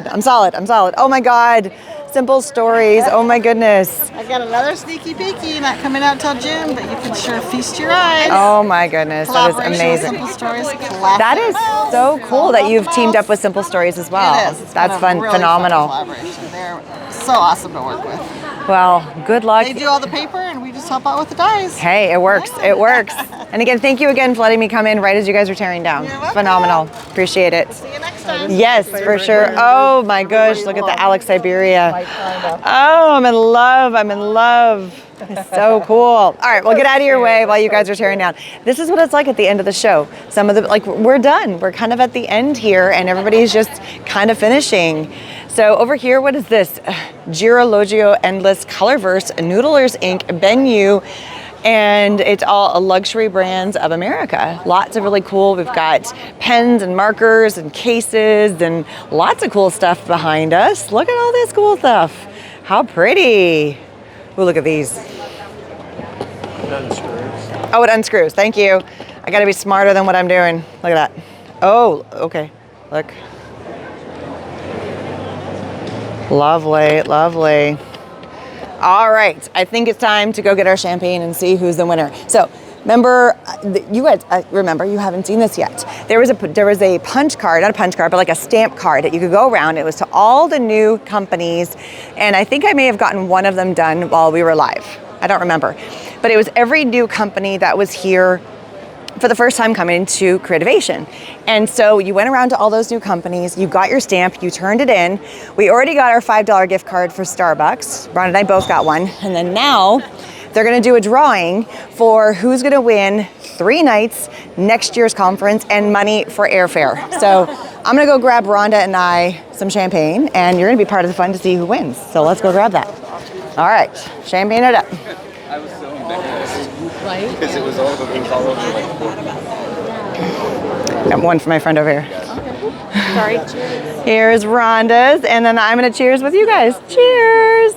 I'm solid. Oh my God. Simple Stories. Oh my goodness. I got another sneaky peeky, not coming out till June, but you can sure feast your eyes. Oh my goodness, that is Collaboration with amazing. Simple Stories, classic. That is so cool that you've teamed up with Simple Stories as well. It is. It's That's been a fun, really phenomenal. Fun collaboration. They're so awesome to work with. Well, good luck. They do all the paper, and we just help out with the dyes. Hey, it works. It works. And again, thank you again for letting me come in right as you guys are tearing down. Phenomenal. Appreciate it. See you next time. Yes, for sure. Oh my gosh, look at the Alex Siberia. Oh, I'm in love. I'm in love. So cool. All right, well, get out of your way while you guys are tearing down. This is what it's like at the end of the show. Some of the, like, we're done. We're kind of at the end here, and everybody's just kind of finishing. So over here, what is this? Girologio Endless Colorverse Noodlers Ink Bennu. And it's all luxury brands of America. Lots of really cool. We've got pens and markers and cases and lots of cool stuff behind us. Look at all this cool stuff. How pretty. Ooh, look at these. It unscrews. Oh, it unscrews. Thank you. I gotta be smarter than what I'm doing. Look at that. Oh, okay. Look. Lovely, lovely. All right, I think it's time to go get our champagne and see who's the winner. So remember, you guys remember, you haven't seen this yet. There was a punch card, not a punch card, but like a stamp card that you could go around. It was to all the new companies, and I think I may have gotten one of them done while we were live. I don't remember, but it was every new company that was here for the first time coming to Creativation. And so you went around to all those new companies, you got your stamp, you turned it in. We already got our $5 gift card for Starbucks. Ron and I both got one. And then now they're gonna do a drawing for who's gonna win 3 nights, next year's conference, and money for airfare. So I'm gonna go grab Rhonda and I some champagne, and you're gonna be part of the fun to see who wins. So let's go grab that. All right, champagne it up. I was so embarrassed. Right? Because it was all over like. Got one for my friend over here. Sorry. Here's Rhonda's, and then I'm gonna cheers with you guys. Cheers!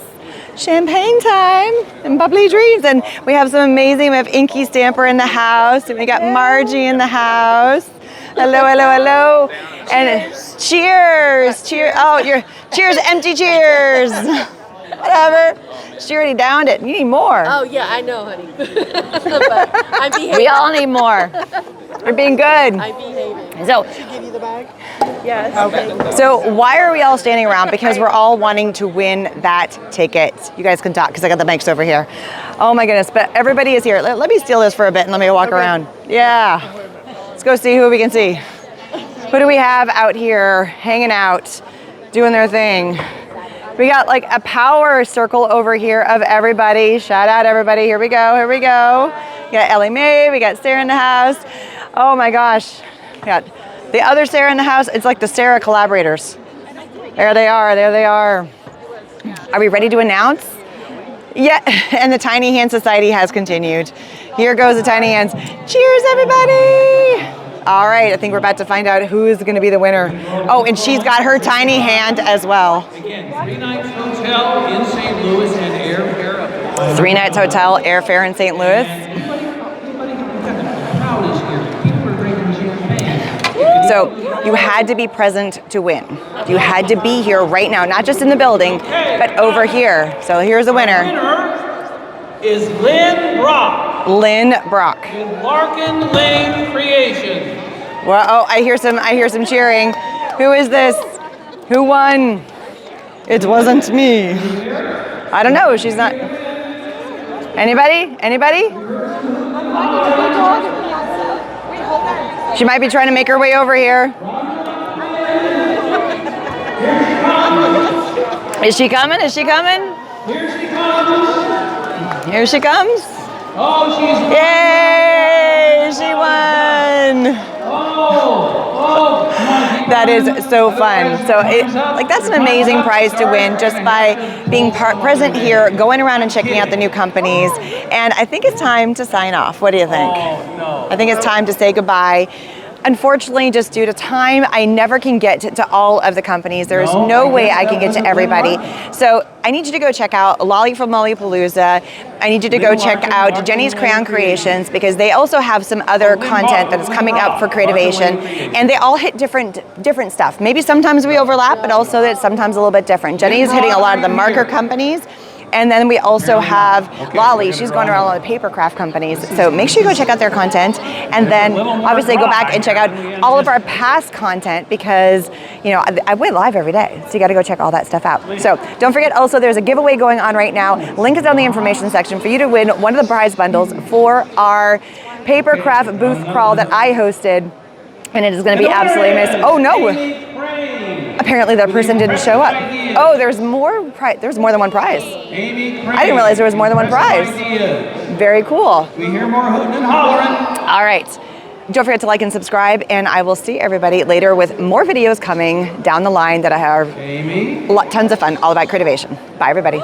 Champagne time and bubbly dreams. And we have some amazing, we have Inky Stamper in the house, and we got Margie in the house. Hello, hello, hello. And cheers, cheers. Oh, cheers, empty cheers. Whatever. She already downed it. You need more. Oh yeah, I know, honey. But I'm behaving. We all need more. You're being good. I'm behaving. So, Should give you the bag? Yes. Okay. so why are we all standing around? Because we're all wanting to win that ticket. You guys can talk because I got the mics over here. Oh my goodness, but everybody is here. Let me steal this for a bit and let me walk around. Yeah. Let's go see who we can see. Who do we have out here hanging out, doing their thing? We got like a power circle over here of everybody. Shout out everybody. Here we go. Here we go. We got Ellie Mae. We got Sarah in the house. Oh my gosh. We got the other Sarah in the house. It's like the Sarah collaborators. There they are. There they are. Are we ready to announce? Yeah. And the Tiny Hand Society has continued. Here goes the Tiny Hands. Cheers, everybody. All right, I think we're about to find out who is going to be the winner. Oh, and she's got her tiny hand as well. Again, 3 nights hotel in St. Louis and airfare. 3 nights hotel, airfare in St. Louis. So you had to be present to win. You had to be here right now, not just in the building, but over here. So here's the winner. Is Lynn Brock. Lynn Brock. With Larkin Lane Creation. Well, oh, I hear some cheering. Who is this? Who won? It wasn't me. I don't know. She's not. Anybody? Anybody? She might be trying to make her way over here. Is she coming? Is she coming? Here she comes. Here she comes. Oh, she's won. Yay! She won. Oh. That is so fun. So that's an amazing prize to win just by being present here, going around and checking out the new companies. And I think it's time to sign off. What do you think? I think it's time to say goodbye. Unfortunately, just due to time, I never can get to all of the companies. There's no way I can get to everybody. So I need you to go check out Lolly from Lollapalooza. I need you to go check out Jenny's Crayon Creations because they also have some other content that is coming up for Creativation, and they all hit different stuff. Maybe sometimes we overlap, but also it's sometimes a little bit different. Jenny is hitting a lot of the marker companies. And then we also have Lolly. She's going around a lot of paper craft companies. So make sure you go check out their content. And then obviously go back and check out all of our past content because, you know, I went live every day, so you got to go check all that stuff out. So don't forget, also there's a giveaway going on right now. Link is down in the information section for you to win one of the prize bundles for our papercraft booth crawl that I hosted, and it is going to be absolutely amazing. Oh no! Apparently that person didn't show up. Oh, there's more. There's more than one prize. I didn't realize there was more than one prize. Very cool. We hear more hooting and hollering. All right. Don't forget to like and subscribe, and I will see everybody later with more videos coming down the line that I have tons of fun all about Creativation. Bye, everybody.